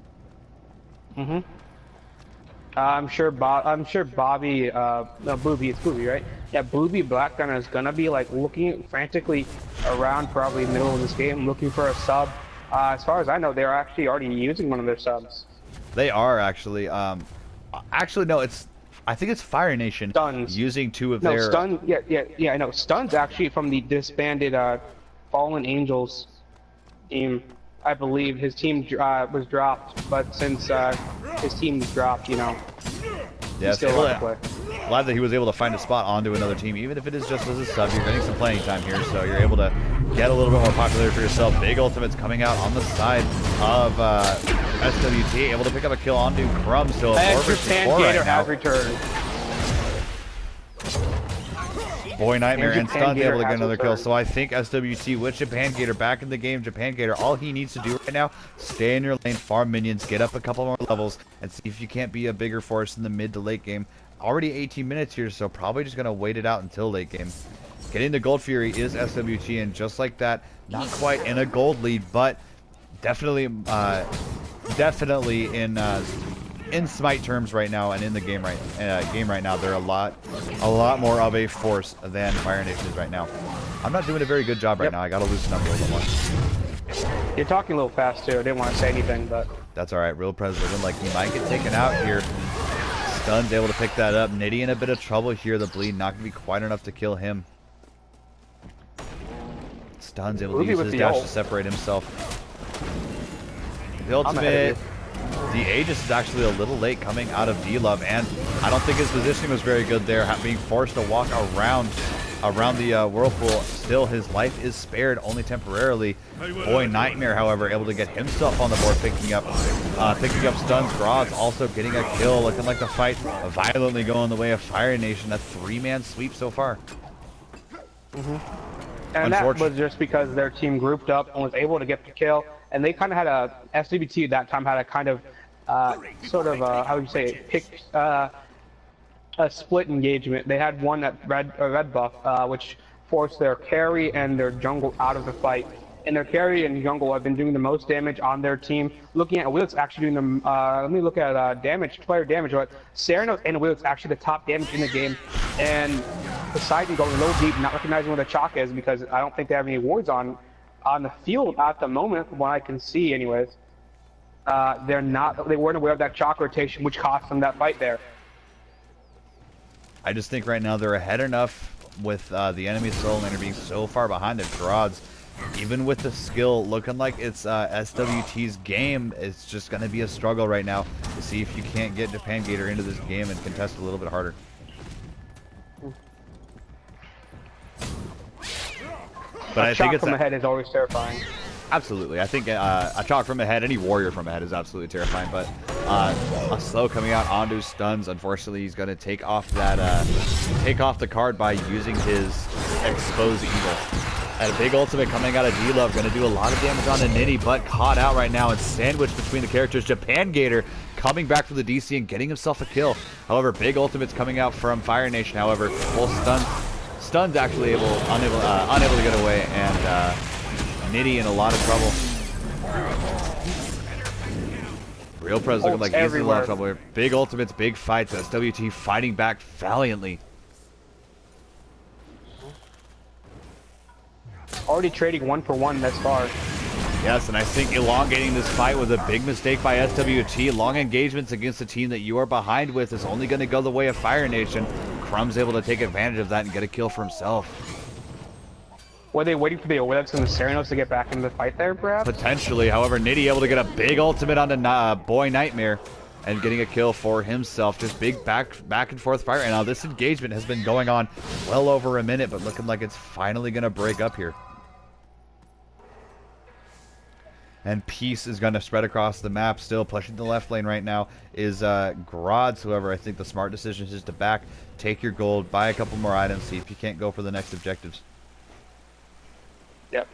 [SPEAKER 1] I'm sure Bobby, no, Booby, it's Booby, right? Yeah, Booby Blackgunner is gonna be like looking frantically around probably middle of this game, looking for a sub. As far as I know, they're actually already using one of their subs.
[SPEAKER 2] They are actually. Actually, no, I think it's Fire Nation
[SPEAKER 1] Stuns.
[SPEAKER 2] using 2 of
[SPEAKER 1] no,
[SPEAKER 2] their.
[SPEAKER 1] Stun. Yeah, I know. Stun's actually from the disbanded Fallen Angels team. I believe his team was dropped, but since his team's dropped, you know,
[SPEAKER 2] yeah,
[SPEAKER 1] he's still on the play.
[SPEAKER 2] Glad that he was able to find a spot onto another team, even if it is just as a sub. You're getting some playing time here, so you're able to get a little bit more popularity for yourself. Big ultimates coming out on the side of SWT, able to pick up a kill onto Crumb. So
[SPEAKER 1] and Japan Gator has returned.
[SPEAKER 2] Boy Nightmare and Stuns able to get another kill. So I think SWT with Japan Gator back in the game. Japan Gator, all he needs to do right now, stay in your lane, farm minions, get up a couple more levels, and see if you can't be a bigger force in the mid to late game. Already 18 minutes here, so probably just going to wait it out until late game. Getting the Gold Fury is SWT, and just like that, not quite in a gold lead, but definitely in Smite terms right now, and in the game right now, they're a lot more of a force than Fire Nation is right now. I'm not doing a very good job right now. I got to loosen up a little bit more.
[SPEAKER 1] You're talking a little fast too. I didn't want to say anything, but
[SPEAKER 2] that's all right. Real Prez looking like he might get taken out here. Stun's able to pick that up. Nitty in a bit of trouble here. The bleed not going to be quite enough to kill him. Stun's able to use his dash to separate himself. The ultimate. The Aegis is actually a little late coming out of D-Love, and I don't think his positioning was very good there, being forced to walk around the Whirlpool. Still, his life is spared only temporarily. Boy Nightmare, however, able to get himself on the board, picking up stuns. Groz also getting a kill, looking like the fight violently going the way of Fire Nation. A 3-man sweep so far.
[SPEAKER 1] And that was just because their team grouped up and was able to get the kill. And they kind of had SWT that time had a kind of, how would you say it, a split engagement. They had one at red buff, which forced their carry and their jungle out of the fight. And their carry and jungle have been doing the most damage on their team. Looking at Willet's actually doing the, let me look at player damage, but Ceranos and Willet's actually the top damage in the game. And Poseidon going a little deep, not recognizing where the chalk is because I don't think they have any wards on the field at the moment, from what I can see anyways. They weren't aware of that chalk rotation, which cost them that fight there.
[SPEAKER 2] I just think right now they're ahead enough with the enemy solo laner being so far behind the Grods. Even with the skill looking like it's SWT's game, it's just going to be a struggle right now to see if you can't get Japan Gator into this game and contest a little bit harder. But I think it's
[SPEAKER 1] from ahead is always terrifying.
[SPEAKER 2] Absolutely, I think a chalk from ahead, any warrior from ahead is absolutely terrifying. But a slow coming out onto stuns. Unfortunately, he's going to take off that take off the card by using his expose eagle. And a big ultimate coming out of D-Love, going to do a lot of damage on the Nitty, but caught out right now and sandwiched between the characters. Japan Gator coming back from the DC and getting himself a kill. However, big ultimates coming out from Fire Nation. However, both stuns actually unable to get away, and Nitty in a lot of trouble. Real Prez looking like he's in a lot of trouble here. Big ultimates, big fights. SWT fighting back valiantly.
[SPEAKER 1] Already trading 1-for-1 thus far.
[SPEAKER 2] Yes, and I think elongating this fight was a big mistake by SWT. Long engagements against a team that you are behind with is only going to go the way of Fire Nation. Crumb's able to take advantage of that and get a kill for himself.
[SPEAKER 1] Were they waiting for the overlaps and the Serenos to get back into the fight there, perhaps?
[SPEAKER 2] Potentially. However, Nitty able to get a big ultimate onto Boy Nightmare and getting a kill for himself. Just big back and forth fire. And now this engagement has been going on well over a minute, but looking like it's finally going to break up here. And peace is going to spread across the map still. Pushing the left lane right now is Grods. However, I think the smart decision is just to back, take your gold, buy a couple more items, see if you can't go for the next objectives.
[SPEAKER 1] Yep.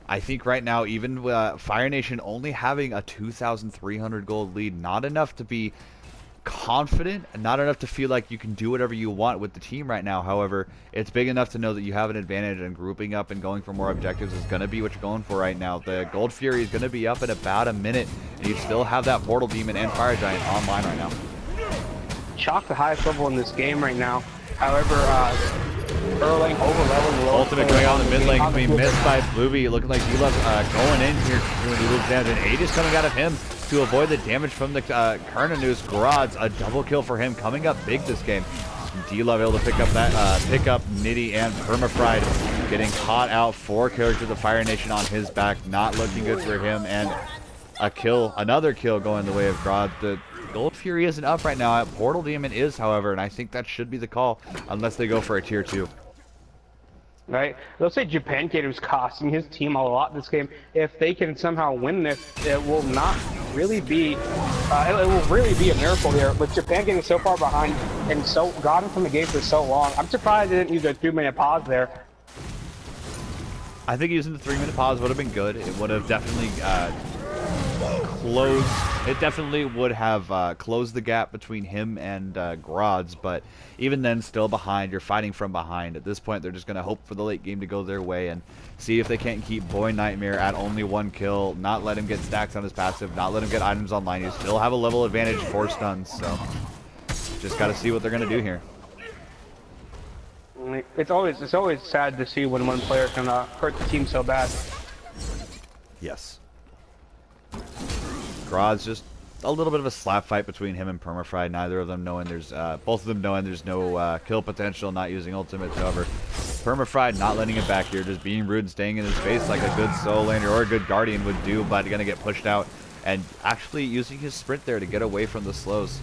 [SPEAKER 2] I think right now, even Fire Nation only having a 2,300 gold lead, not enough to be confident, and not enough to feel like you can do whatever you want with the team right now. However, it's big enough to know that you have an advantage, and grouping up and going for more objectives is going to be what you're going for right now. The Gold Fury is going to be up in about a minute, and you still have that Portal Demon and Fire Giant online right now.
[SPEAKER 1] Chalk the highest level in this game right now. However, Erling over-leveling low.
[SPEAKER 2] Ultimate going out in the mid lane, being missed by Blueby. Looking like D-Love going in here, doing a little damage, and Aegis coming out of him to avoid the damage from the Kernanus. Grods, a double kill for him, coming up big this game. D-Love able to pick up that, Nitty and Permafried, getting caught out. 4 characters of Fire Nation on his back, not looking good for him, and a kill, another kill going the way of Grods. The Gold Fury isn't up right now. Portal Demon is, however, and I think that should be the call, unless they go for a tier 2.
[SPEAKER 1] Right? Let's say Japan Gator's costing his team a lot this game. If they can somehow win this, it will not really be, it will really be a miracle here. With Japan getting so far behind and so gotten from the game for so long, I'm surprised they didn't use a 2-minute pause there.
[SPEAKER 2] I think using the 3-minute pause would have been good. It would have definitely closed. It definitely would have closed the gap between him and Grods, but even then, still behind. You're fighting from behind. At this point, they're just going to hope for the late game to go their way and see if they can't keep Boy Nightmare at only 1 kill, not let him get stacks on his passive, not let him get items online. You still have a level advantage for stuns, so just got to see what they're going to do here.
[SPEAKER 1] It's always sad to see when one player can hurt the team so bad.
[SPEAKER 2] Yes. Grods just a little bit of a slap fight between him and Permafried. Neither of them knowing there's, both of them knowing there's no kill potential, not using ultimates. However, Permafried not letting it back here, just being rude and staying in his face like a good solo laner or a good guardian would do, but gonna get pushed out and actually using his sprint there to get away from the slows.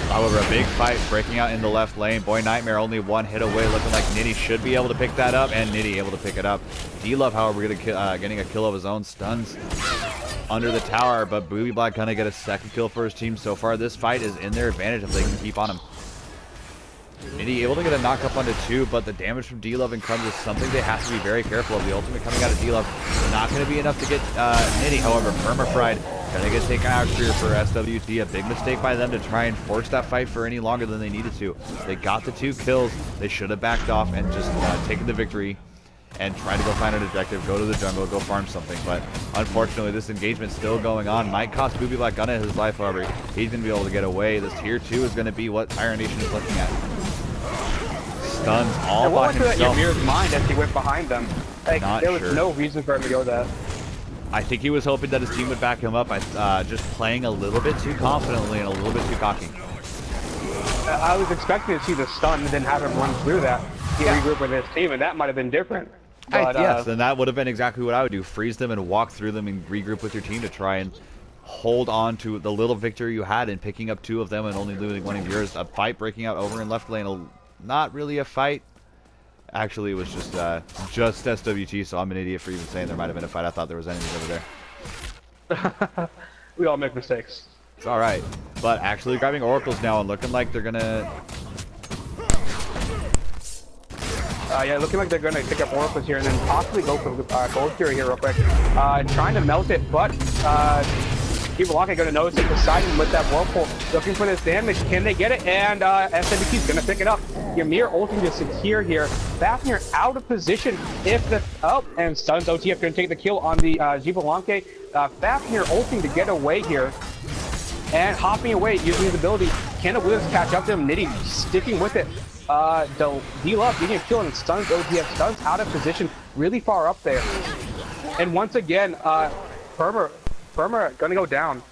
[SPEAKER 2] However, a big fight breaking out in the left lane. Boy Nightmare only 1 hit away, looking like Nitty should be able to pick that up, and Nitty able to pick it up. D-Love, however, getting a kill of his own, stuns under the tower, but Booby Black gonna get a 2nd kill for his team. So far, this fight is in their advantage if they can keep on him. Nitty able to get a knock up onto 2, but the damage from D-Love and Crumbs is something they have to be very careful of. The ultimate coming out of D-Love not going to be enough to get Nitty. However, Permafried going to get taken out here for SWT. A big mistake by them to try and force that fight for any longer than they needed to. They got the 2 kills. They should have backed off and just taken the victory and try to go find an objective, go to the jungle, go farm something. But unfortunately, this engagement's still going on. Might cost Booby Black Gunna his life, however. He's going to be able to get away. This tier 2 is going to be what Fire Nation is looking at. Stuns all by himself.
[SPEAKER 1] What went through Ymir's mind as he went behind them? Like, there was no reason for him to go that.
[SPEAKER 2] I think he was hoping that his team would back him up by just playing a little bit too confidently and a little bit too cocky.
[SPEAKER 1] I was expecting to see the stun and then have him run through that. He regrouped with his team, and that might have been different. But,
[SPEAKER 2] yes, and that would have been exactly what I would do. Freeze them and walk through them and regroup with your team to try and hold on to the little victory you had in picking up 2 of them and only losing 1 of yours. A fight breaking out over in left lane. Not really a fight. Actually, it was just SWT, so I'm an idiot for even saying there might have been a fight. I thought there was enemies over
[SPEAKER 1] there. We all make mistakes.
[SPEAKER 2] It's alright. But actually grabbing oracles now and looking like they're gonna
[SPEAKER 1] Yeah, looking like they're going to pick up Oracles here and then possibly go for Gold Fury here real quick. Trying to melt it, but SWT going to notice it. Poseidon with that Whirlpool, looking for this damage. Can they get it? And SWT is going to pick it up. Ymir ulting to secure here. Fafnir out of position. If the and stuns OTF going to take the kill on the SWT. Fafnir ulting to get away here. And hopping away using his ability. Can the Willis catch up to him? Nitty sticking with it. D-Love getting a kill and stuns OTF. Stuns out of position, really far up there. And once again, Firmer gonna go down.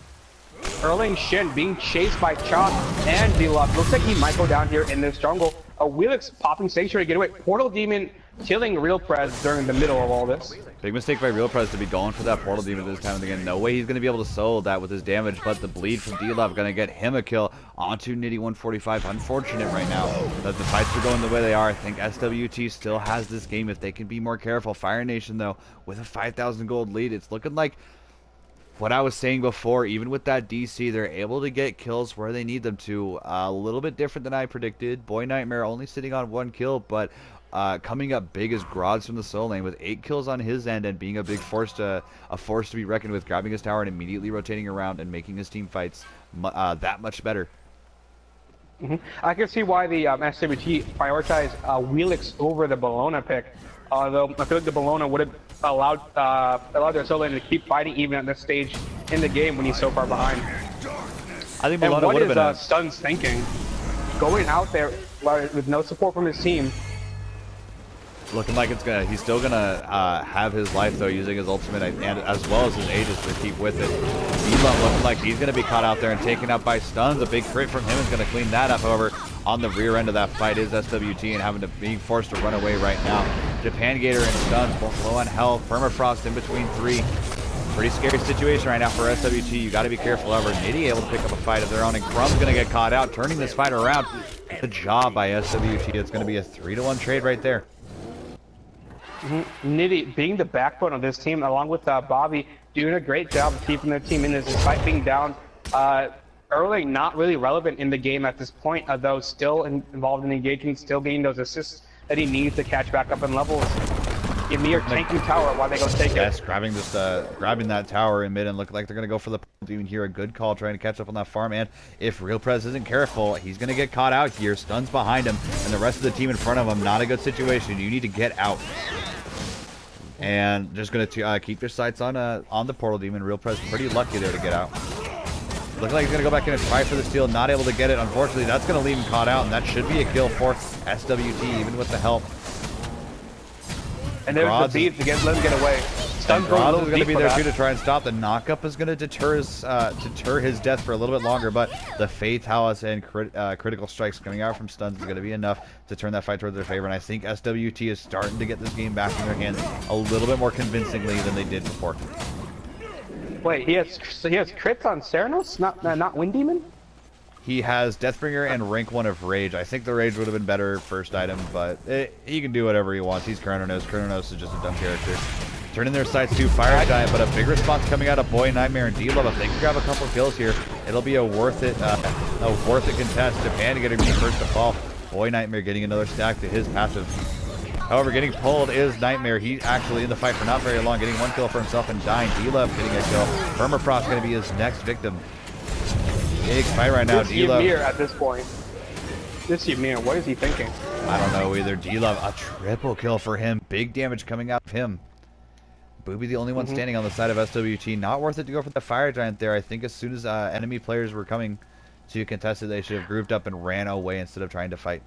[SPEAKER 1] Erling Shin being chased by Chop and D-Love. Looks like he might go down here in this jungle. Wheelix popping Sanctuary to get away. Portal Demon killing Real Prez during the middle of all this.
[SPEAKER 2] Big mistake by Real Prez to be going for that Portal Demon this time and again. No way he's going to be able to solo that with his damage, but the bleed from D-Love going to get him a kill onto Nitty 145. Unfortunate right now that the fights are going the way they are. I think SWT still has this game if they can be more careful. Fire Nation, though, with a 5,000 gold lead, it's looking like what I was saying before. Even with that DC, they're able to get kills where they need them to. A little bit different than I predicted. Boy Nightmare only sitting on 1 kill, but coming up big is Grods from the solo lane with 8 kills on his end and being a big force to be reckoned with, grabbing his tower and immediately rotating around and making his team fights that much better.
[SPEAKER 1] I can see why the SWT prioritized Wheelix over the Bologna pick. Although I feel like the Bologna would have allowed their solo lane to keep fighting even at this stage in the game when he's so far behind.
[SPEAKER 2] I think Bologna would have been.
[SPEAKER 1] What is Stuns thinking? Going out there with no support from his team.
[SPEAKER 2] Looking like he's still gonna have his life though, using his ultimate and as well as his Aegis to keep with it. D-Love looking like he's gonna be caught out there and taken out by stuns. A big crit from him is gonna clean that up. However, on the rear end of that fight is SWT and having to being forced to run away right now. Japan Gator and stuns, both low on health. Permafrost in between 3. Pretty scary situation right now for SWT. You got to be careful. However, Nitty able to pick up a fight of their own, and Crumb's gonna get caught out, turning this fight around. Good job by SWT. It's gonna be a 3-to-1 trade right there.
[SPEAKER 1] Nitty being the backbone of this team, along with Bobby, doing a great job of keeping their team in this despite being down. Erling not really relevant in the game at this point, though still involved in the engagement, still getting those assists that he needs to catch back up in levels. Ymir tanking tower while they go take it.
[SPEAKER 2] Yes, grabbing that tower in mid and look like they're going to go for the demon here. A good call trying to catch up on that farm, and if Real Prez isn't careful, he's going to get caught out here. Stuns behind him, and the rest of the team in front of him. Not a good situation. You need to get out. And just going to keep their sights on the Portal Demon. Real Prez pretty lucky there to get out. Looks like he's going to go back in and try for the steal. Not able to get it. Unfortunately, that's going to leave him caught out, and that should be a kill for SWT, even with the help.
[SPEAKER 1] And there's the beat to let him get away. Stuns
[SPEAKER 2] is going to be there too to try and stop. The knockup is going to deter his death for a little bit longer, but the Faith House and critical strikes coming out from stuns is going to be enough to turn that fight towards their favor. And I think SWT is starting to get this game back in their hands a little bit more convincingly than they did before.
[SPEAKER 1] Wait, he has crits on Ceranos, not Wind Demon?
[SPEAKER 2] He has Deathbringer and rank 1 of Rage. I think the Rage would have been better first item, but he can do whatever he wants. He's Chrononos. Chrononos is just a dumb character. Turning their sights to Fire Giant, but a big response coming out of Boy Nightmare and D-Love. If they can grab a couple kills here, it'll be a worth it contest. Japan getting the first to fall. Boy Nightmare getting another stack to his passive. However, getting pulled is Nightmare. He's actually in the fight for not very long, getting 1 kill for himself and dying. D-Love getting a kill. Permafrost going to be his next victim. Big fight right now. D-Love
[SPEAKER 1] at this point. This Ymir, what is he thinking?
[SPEAKER 2] I don't know either. D-Love, a triple kill for him. Big damage coming out of him. Booby the only one standing on the side of SWT. Not worth it to go for the Fire Giant there. I think as soon as enemy players were coming to contest it, they should have grouped up and ran away instead of trying to fight.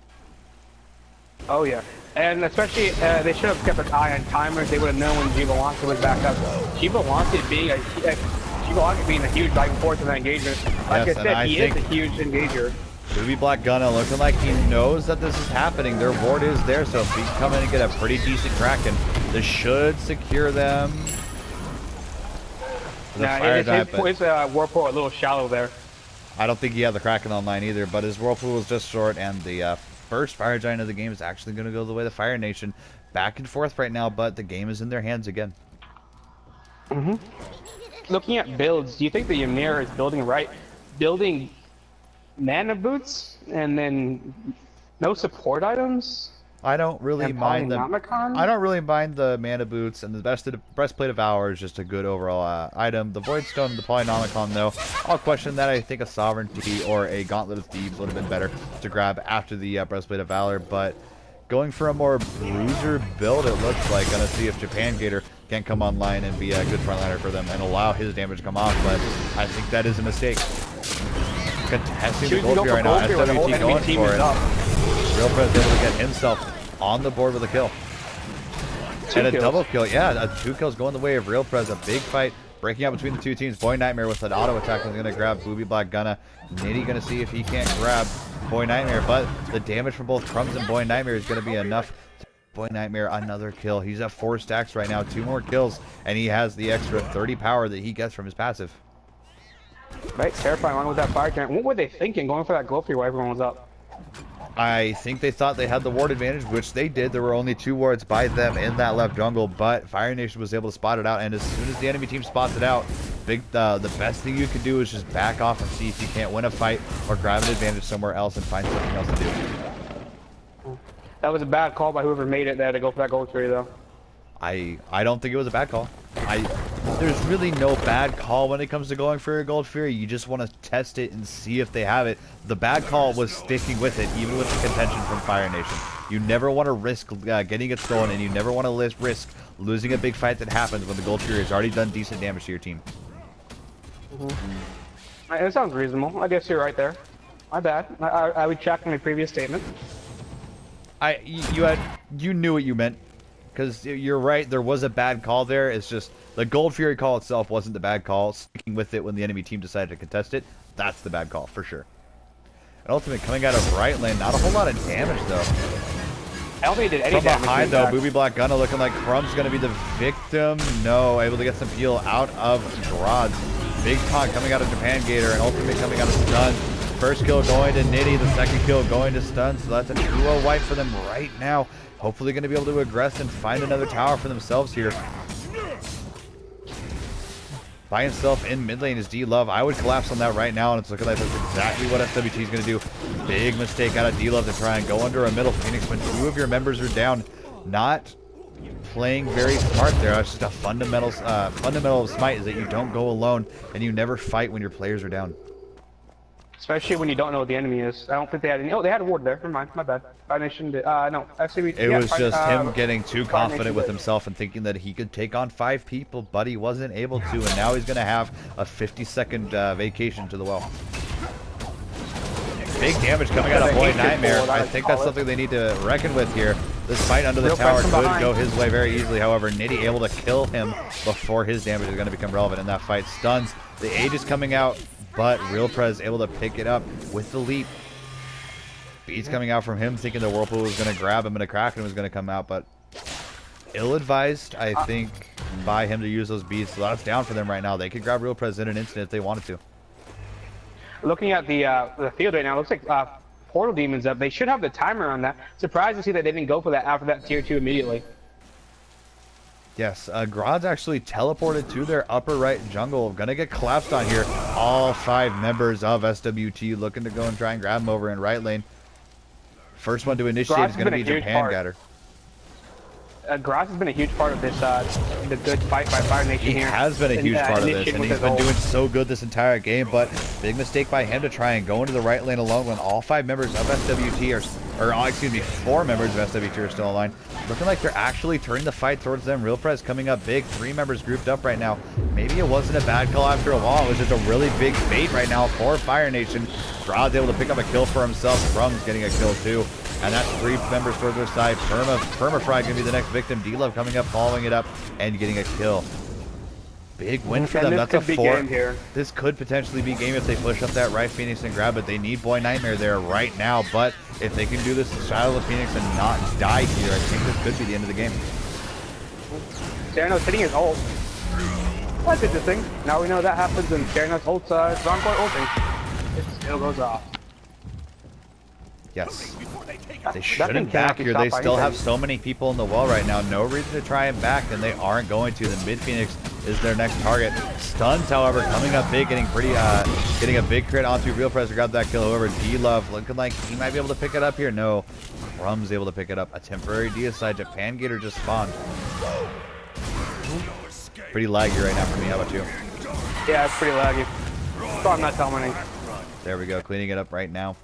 [SPEAKER 1] Oh yeah, and especially they should have kept an eye on timers. They would have known when Jivalanka was back up. Jivalanka being a huge driving force in that engagement. Like I said, he is a huge engager.
[SPEAKER 2] Booby Black Gunna looking like he knows that this is happening. Their ward is there, so if he can come in and get a pretty decent Kraken, this should secure them.
[SPEAKER 1] His Whirlpool a little shallow there.
[SPEAKER 2] I don't think he had the Kraken online either, but his Whirlpool was just short, and the first Fire Giant of the game is actually going to go the way of the Fire Nation. Back and forth right now, but the game is in their hands again.
[SPEAKER 1] Looking at builds, do you think the Ymir is building right? Building mana boots and then no support items?
[SPEAKER 2] I don't really
[SPEAKER 1] And
[SPEAKER 2] mind them.
[SPEAKER 1] Polynomicon?
[SPEAKER 2] I don't really mind the mana boots, and the breastplate of Valor is just a good overall item. The Voidstone and the Polynomicon, though, I'll question that. I think a Sovereignty or a Gauntlet of Thieves would have been better to grab after the breastplate of Valor, but going for a more bruiser build, it looks like. Gonna see if Japan Gator can come online and be a good frontliner for them and allow his damage to come off, but I think that is a mistake. Contesting the gold here right now. SWT going for it. Real Prez able to get himself on the board with a kill. And a double kill. Yeah, 2 kills going the way of Real Prez. A big fight breaking out between the two teams. Boy Nightmare with an auto attack is going to grab Booby Black Gunna. Nitty going to see if he can't grab Boy Nightmare, but the damage from both Crumbs and Boy Nightmare is going to be enough. Boy Nightmare, another kill. He's at 4 stacks right now, 2 more kills, and he has the extra 30 power that he gets from his passive.
[SPEAKER 1] Right, terrifying along with that fire giant. What were they thinking going for that glow free while everyone was up?
[SPEAKER 2] I think they thought they had the ward advantage, which they did. There were only 2 wards by them in that left jungle, but Fire Nation was able to spot it out, and as soon as the enemy team spots it out, the best thing you can do is just back off and see if you can't win a fight or grab an advantage somewhere else and find something else to do.
[SPEAKER 1] That was a bad call by whoever made it there to go for that gold tree, though.
[SPEAKER 2] I don't think it was a bad call. There's really no bad call when it comes to going for a Gold Fury. You just want to test it and see if they have it. The bad call was sticking with it, even with the contention from Fire Nation. You never want to risk getting it stolen, and you never want to risk losing a big fight that happens when the Gold Fury has already done decent damage to your team.
[SPEAKER 1] It sounds reasonable. I guess you're right there. My bad. I would check my previous statement.
[SPEAKER 2] You knew what you meant. Because you're right, there was a bad call there. It's just the Gold Fury call itself wasn't the bad call. Sticking with it when the enemy team decided to contest it, that's the bad call for sure. And Ultimate coming out of right lane, not a whole lot of damage though.
[SPEAKER 1] I don't think he did any damage.
[SPEAKER 2] From behind though, Booby Black Gunna looking like Crumb's going to be the victim. No, able to get some peel out of Grods. Big taunt coming out of Japan Gator, and Ultimate coming out of stun. First kill going to Nitty, the second kill going to stun, so that's a 2-0 wipe for them right now. Hopefully going to be able to aggress and find another tower for themselves here. By himself in mid lane is D-Love. I would collapse on that right now, and it's looking like that's exactly what SWT is going to do. Big mistake out of D-Love to try and go under a middle Phoenix when 2 of your members are down. Not playing very smart there. It's just a fundamental of Smite is that you don't go alone, and you never fight when your players are down.
[SPEAKER 1] Especially when you don't know what the enemy is. I don't think they had any. Oh, they had a ward there. Never mind. My bad. Fire Nation did. No. Actually,
[SPEAKER 2] it was just him getting too confident with himself and thinking that he could take on 5 people, but he wasn't able to, and now he's going to have a 50-second vacation to the well. Big damage coming out of Boy Nightmare. I think that's something they need to reckon with here. This fight under the tower could go his way very easily. However, Nitty able to kill him before his damage is going to become relevant in that fight. Stuns. The age is coming out, but Real Prez able to pick it up with the leap. Beats coming out from him, thinking the Whirlpool was going to grab him and a Kraken was going to come out, but ill-advised, I think, by him to use those beats. So that's down for them right now. They could grab Real Prez in an instant if they wanted to.
[SPEAKER 1] Looking at the field right now, it looks like Portal Demon's up. They should have the timer on that. Surprised to see that they didn't go for that after that tier 2 immediately.
[SPEAKER 2] Yes, Grods actually teleported to their upper right jungle. Gonna get collapsed on here. All 5 members of SWT looking to go and try and grab him over in right lane. First one to initiate is gonna be Japan Gator.
[SPEAKER 1] Groz has been a huge part of this, the good fight by Fire Nation here.
[SPEAKER 2] He has been a huge part of this, and he's been doing so good this entire game, but big mistake by him to try and go into the right lane alone when all 5 members of SWT are, or excuse me, 4 members of SWT are still online. Looking like they're actually turning the fight towards them. Real Prez coming up big, 3 members grouped up right now. Maybe it wasn't a bad call after a while, it was just a really big bait right now for Fire Nation. Groz able to pick up a kill for himself, Crumb's getting a kill too. And that's 3 members towards their side. Permafry gonna be the next victim. D-Love coming up, following it up, and getting a kill. Big win for them. That's a 4. This could potentially be game if they push up that right Phoenix and grab it. They need Boy Nightmare there right now, but if they can do this to Shadow of Phoenix and not die here, I think this could be the end of the game.
[SPEAKER 1] Sereno's hitting his ult. That's interesting. Now we know that happens when Sereno's ult's Zonkoi ulting. It still goes off.
[SPEAKER 2] Yes. They shouldn't back here. They still have so many people in the well right now. No reason to try and back, and they aren't going to. The mid Phoenix is their next target. Stuns, however, coming up big, getting a big crit onto Real Press to grab that kill. However, D-Love looking like he might be able to pick it up here. No, Crumb's able to pick it up. A temporary deicide. Japan Gator just spawned. Pretty laggy right now for me. How about you?
[SPEAKER 1] Yeah, it's pretty laggy. So I'm not dominating.
[SPEAKER 2] There we go, cleaning it up right now.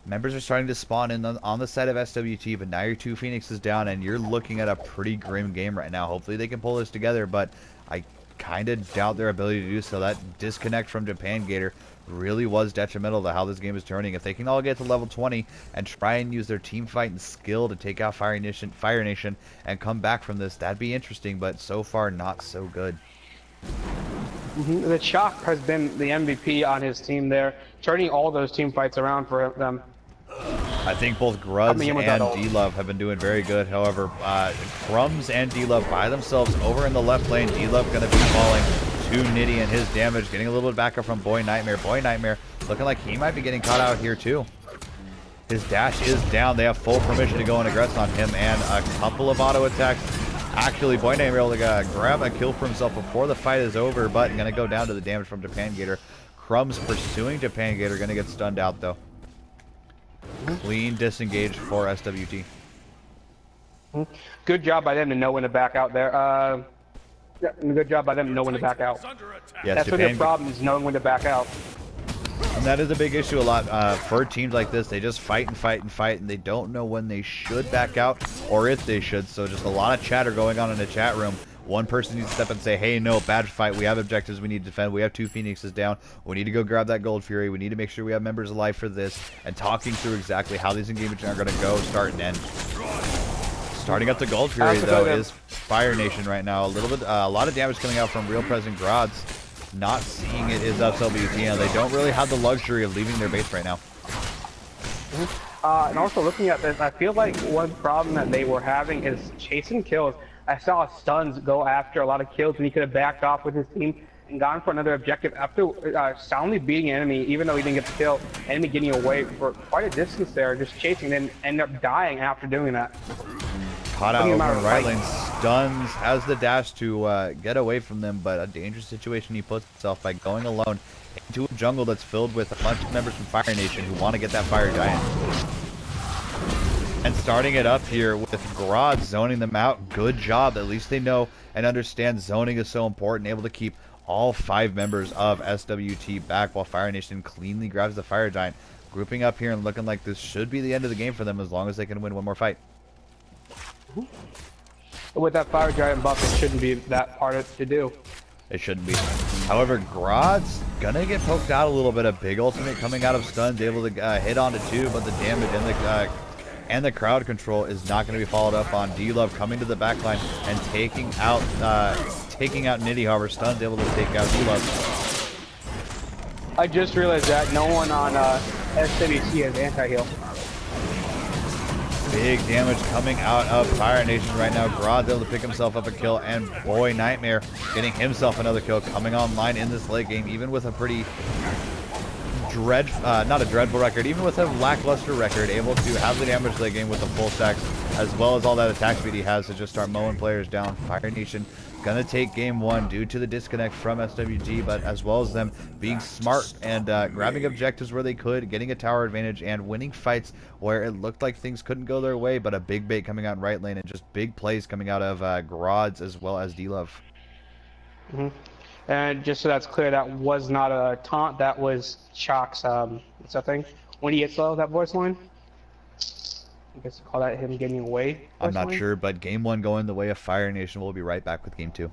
[SPEAKER 2] Members are starting to spawn in on the side of SWT, but now your 2 Phoenixes down, and you're looking at a pretty grim game right now. Hopefully they can pull this together, but I kind of doubt their ability to do so. That disconnect from Japan Gator really was detrimental to how this game is turning. If they can all get to level 20 and try and use their team fight and skill to take out Fire Nation and come back from this, that'd be interesting, but so far not so good.
[SPEAKER 1] The Chalk has been the MVP on his team there, turning all those team fights around for them.
[SPEAKER 2] I think both Gruds and D-Love have been doing very good. However, Crumbs and D-Love by themselves over in the left lane. D-Love going to be falling to Nitty and his damage, getting a little bit of backup from Boy Nightmare. Boy Nightmare looking like he might be getting caught out here too. His dash is down. They have full permission to go and aggress on him, and a couple of auto attacks. Actually, Boy Nightmare able to grab a kill for himself before the fight is over, but going to go down to the damage from Japan Gator. Crumbs pursuing Japan Gator, going to get stunned out though. Clean disengage for SWT.
[SPEAKER 1] Good job by them to know when to back out there. Yeah, good job by them to know when to back out.
[SPEAKER 2] Yes,
[SPEAKER 1] that's what their problem is, knowing when to back out.
[SPEAKER 2] And that is a big issue a lot for teams like this. They just fight and fight and fight, and they don't know when they should back out or if they should. So just a lot of chatter going on in the chat room. One person needs to step up and say, hey, no, bad fight. We have objectives we need to defend. We have 2 Phoenixes down. We need to go grab that Gold Fury. We need to make sure we have members alive for this. And talking through exactly how these engagements are going to go, start, and end. Starting up the Gold Fury, though, is Fire Nation right now. A lot of damage coming out from Real Present Grods. Not seeing it is SWT. They don't really have the luxury of leaving their base right now.
[SPEAKER 1] And also looking at this, I feel like one problem that they were having is chasing kills. I saw Stuns go after a lot of kills, and he could have backed off with his team and gone for another objective after soundly beating an enemy, even though he didn't get the kill. Enemy getting away for quite a distance there, just chasing, and end up dying after doing that.
[SPEAKER 2] Caught out over in right lane. Stuns has the dash to get away from them, but a dangerous situation he puts himself by going alone into a jungle that's filled with a bunch of members from Fire Nation who want to get that Fire Giant. And starting it up here with Grodd zoning them out. Good job. At least they know and understand zoning is so important. Able to keep all 5 members of SWT back while Fire Nation cleanly grabs the Fire Giant. Grouping up here and looking like this should be the end of the game for them as long as they can win one more fight.
[SPEAKER 1] With that Fire Giant buff, it shouldn't be that hard to do.
[SPEAKER 2] It shouldn't be. However, Grodd's gonna get poked out a little bit. A big ultimate coming out of stuns, able to hit onto 2, but the damage and the crowd control is not going to be followed up on. D-Love coming to the backline and taking out Nitty. However, Stuns able to take out D-Love.
[SPEAKER 1] I just realized that no one on SWT has anti-heal.
[SPEAKER 2] Big damage coming out of Fire Nation right now. Grodd's able to pick himself up a kill, and Boy Nightmare getting himself another kill, coming online in this late game, even with a pretty not a dreadful record, even with a lackluster record, able to have the damage late game with the full stacks, as well as all that attack speed he has to just start mowing players down. Fire Nation gonna take game 1 due to the disconnect from SWT, but as well as them being smart and grabbing objectives where they could, getting a tower advantage, and winning fights where it looked like things couldn't go their way, but a big bait coming out in right lane and just big plays coming out of Grods as well as D-Love.
[SPEAKER 1] And just so that's clear, that was not a taunt, that was Chalk's, what's that thing? When he gets low, that voice line? I guess you call that him getting away.
[SPEAKER 2] I'm not sure, but game 1 going the way of Fire Nation. We'll be right back with game 2.